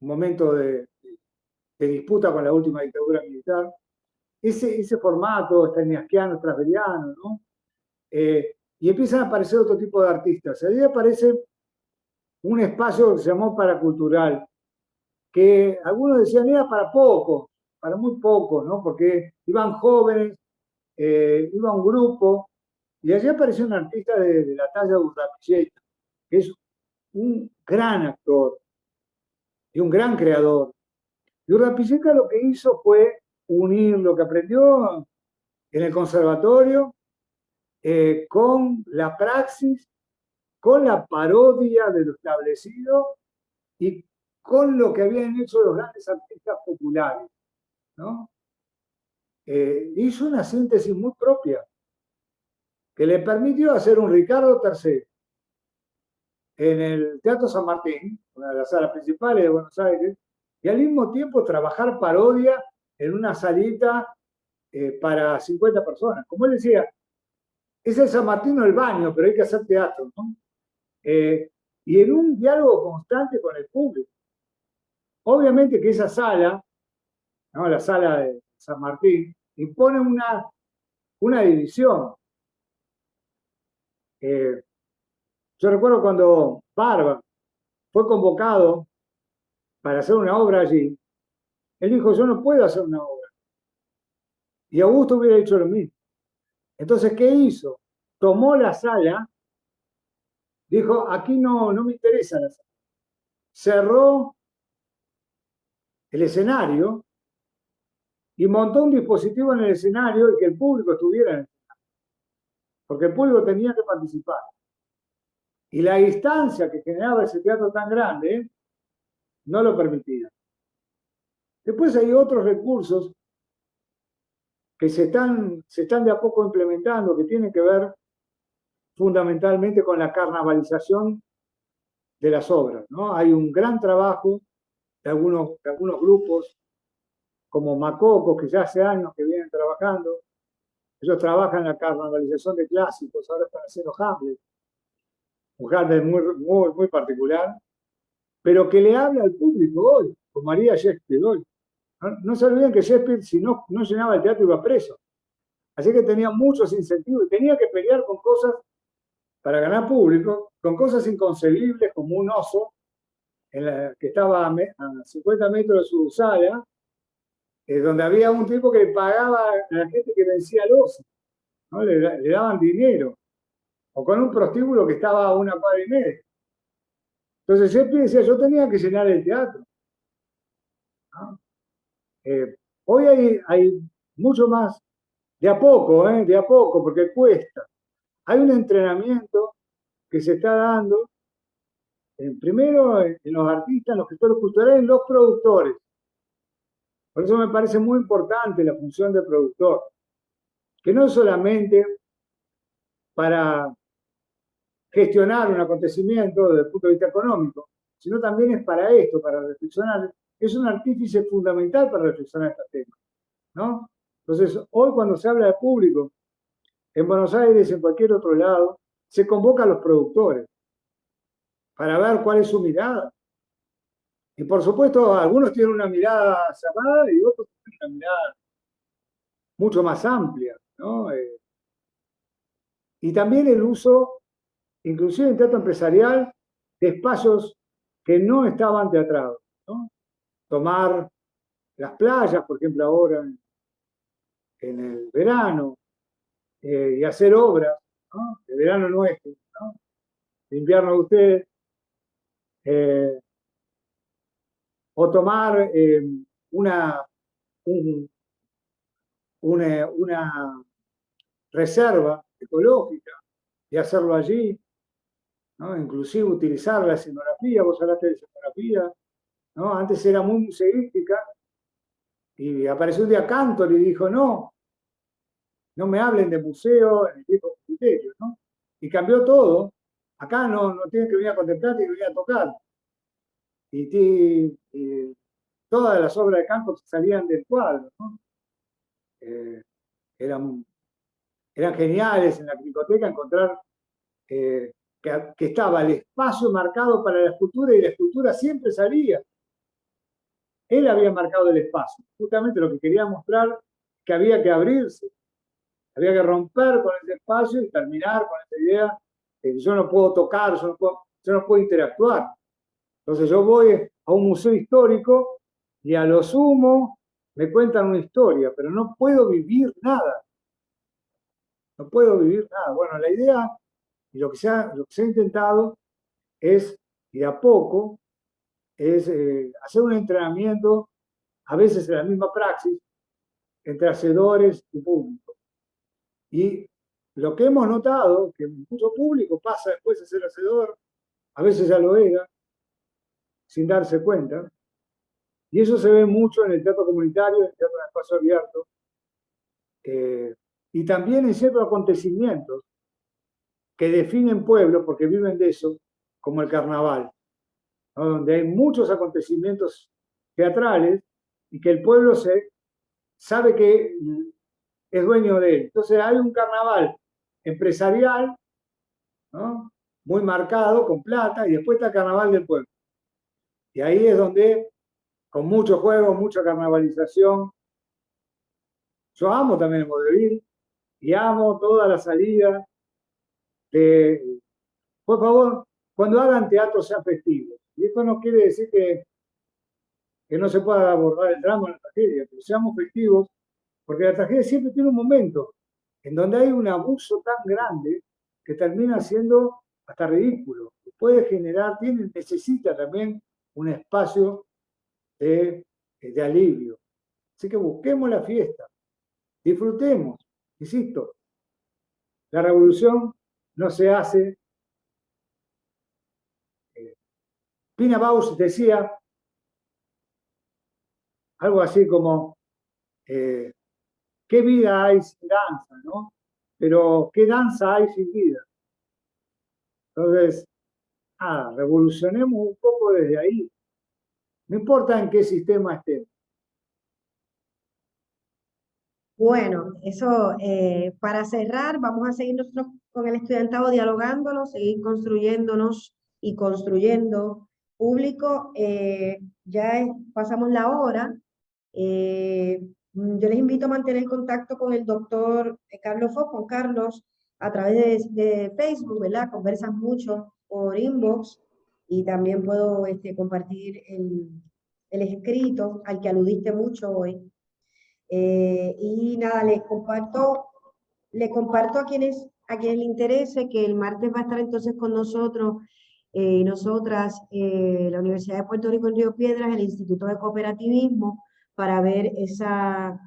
momento de disputa con la última dictadura militar. Ese formato stanislavskiano, strasberiano, ¿no? Y empiezan a aparecer otro tipo de artistas. Ahí aparece un espacio que se llamó paracultural, que algunos decían era para pocos, para muy pocos, ¿no? Porque iban jóvenes, iba un grupo, y allí apareció un artista de la talla de Urrapilleta, que es un gran actor y un gran creador. Y Urrapilleta lo que hizo fue unir lo que aprendió en el conservatorio con la praxis, con la parodia de lo establecido y con lo que habían hecho los grandes artistas populares, ¿no? Hizo una síntesis muy propia que le permitió hacer un Ricardo III en el Teatro San Martín, una de las salas principales de Buenos Aires, y al mismo tiempo trabajar parodia en una salita para 50 personas. Como él decía, es el San Martín o el baño, pero hay que hacer teatro, ¿no? Y en un diálogo constante con el público. Obviamente que esa sala, ¿no? La sala de San Martín, impone una división. Yo recuerdo cuando Barba fue convocado para hacer una obra allí, él dijo, yo no puedo hacer una obra. Y Augusto hubiera hecho lo mismo. Entonces, ¿qué hizo? Tomó la sala, dijo, aquí no me interesa la sala. Cerró el escenario y montó un dispositivo en el escenario y que el público estuviera en el escenario. porque el público tenía que participar. Y la distancia que generaba ese teatro tan grande no lo permitía. Después hay otros recursos que se están de a poco implementando, que tienen que ver fundamentalmente con la carnavalización de las obras, ¿no? Hay un gran trabajo de algunos grupos, como Macocos, que ya hace años que vienen trabajando. Ellos trabajan en la carnavalización de clásicos, ahora están haciendo Hamlet, un Hamlet muy particular, pero que le habla al público hoy, con María Shakespeare hoy. No se olviden que Shakespeare, si no llenaba el teatro, iba preso. Así que tenía muchos incentivos y tenía que pelear con cosas para ganar público, con cosas inconcebibles como un oso que estaba a 50 metros de su sala, donde había un tipo que pagaba a la gente que vencía al oso, ¿no? Le daban dinero, o con un prostíbulo que estaba a 1,5 cuadras. Entonces Shakespeare decía, yo tenía que llenar el teatro, ¿no? Hoy hay mucho más, de a poco, porque cuesta. Hay un entrenamiento que se está dando, primero en los artistas, en los gestores culturales, en los productores. Por eso me parece muy importante la función del productor, que no es solamente para gestionar un acontecimiento desde el punto de vista económico, sino también es para esto, para reflexionar. Es un artífice fundamental para reflexionar estos temas, ¿no? Entonces, hoy cuando se habla de público, en Buenos Aires, en cualquier otro lado, se convoca a los productores para ver cuál es su mirada. Y por supuesto, algunos tienen una mirada cerrada y otros tienen una mirada mucho más amplia, ¿no? Y también el uso, inclusive en teatro empresarial, de espacios que no estaban teatrados, ¿no? Tomar las playas, por ejemplo, ahora en el verano, y hacer obras, ¿no? El verano nuestro, ¿no? El invierno de ustedes, o tomar una reserva ecológica y hacerlo allí, ¿no? Inclusive utilizar la escenografía, vos hablaste de escenografía, ¿no? Antes era muy museística, y apareció un día Cantor y dijo, no me hablen de museo en el viejo criterio, ¿no? Y cambió todo. Acá no tienen que venir a contemplar, tienen que venir a tocar. Y todas las obras de Cantor salían del cuadro, ¿no? Eran geniales en la Pinacoteca encontrar que estaba el espacio marcado para la escultura y la escultura siempre salía. Él había marcado el espacio. Justamente lo que quería mostrar, que había que abrirse, había que romper con ese espacio y terminar con esa idea de que yo no puedo tocar, yo no puedo interactuar. Entonces yo voy a un museo histórico y a lo sumo me cuentan una historia, pero no puedo vivir nada. No puedo vivir nada. Bueno, la idea y lo que se ha intentado es, y de a poco, es hacer un entrenamiento, a veces en la misma praxis, entre hacedores y público. Y lo que hemos notado, que mucho público pasa después de ser hacedor, a veces ya lo era, sin darse cuenta, y eso se ve mucho en el teatro comunitario, en el teatro en espacio abierto, y también en ciertos acontecimientos que definen pueblos, porque viven de eso, como el carnaval, ¿no? Donde hay muchos acontecimientos teatrales y que el pueblo sabe que es dueño de él. Entonces hay un carnaval empresarial, ¿no? Muy marcado, con plata, y después está el carnaval del pueblo. Y ahí es donde, con mucho juego, mucha carnavalización, yo amo también el vodevil y amo toda la salida de, por favor, cuando hagan teatro sean festivos. Y esto no quiere decir que no se pueda abordar el drama o la tragedia, pero seamos festivos, porque la tragedia siempre tiene un momento en donde hay un abuso tan grande que termina siendo hasta ridículo. Puede generar, necesita también un espacio de alivio. Así que busquemos la fiesta, disfrutemos, insisto, La revolución no se hace. Pina Bausch decía algo así como, ¿qué vida hay sin danza, no? Pero ¿qué danza hay sin vida? Entonces, revolucionemos un poco desde ahí. No importa en qué sistema estemos. Bueno, eso, para cerrar, vamos a seguir nosotros con el estudiantado dialogándolo, seguir construyéndonos y construyendo público. Pasamos la hora. Yo les invito a mantener contacto con el doctor Carlos Fox, con Carlos, a través de Facebook, ¿verdad? Conversan mucho por inbox y también puedo compartir el escrito al que aludiste mucho hoy. Y nada, le comparto a quienes le interese que el martes va a estar entonces con nosotros y nosotras la Universidad de Puerto Rico en Río Piedras, el Instituto de Cooperativismo, para ver esa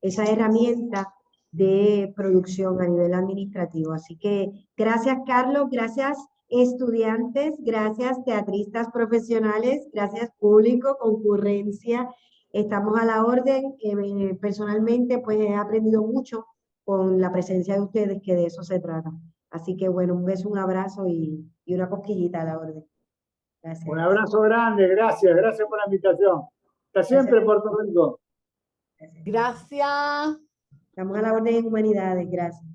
herramienta de producción a nivel administrativo. Así que gracias, Carlos, gracias estudiantes, gracias teatristas profesionales, gracias público, concurrencia. Estamos a la orden. Personalmente, pues he aprendido mucho con la presencia de ustedes, que de eso se trata. Así que bueno, un beso, un abrazo y una cosquillita a la orden. Gracias. Un abrazo grande, gracias por la invitación. Hasta siempre, Puerto Rico. Gracias. Estamos a la orden en humanidades, gracias.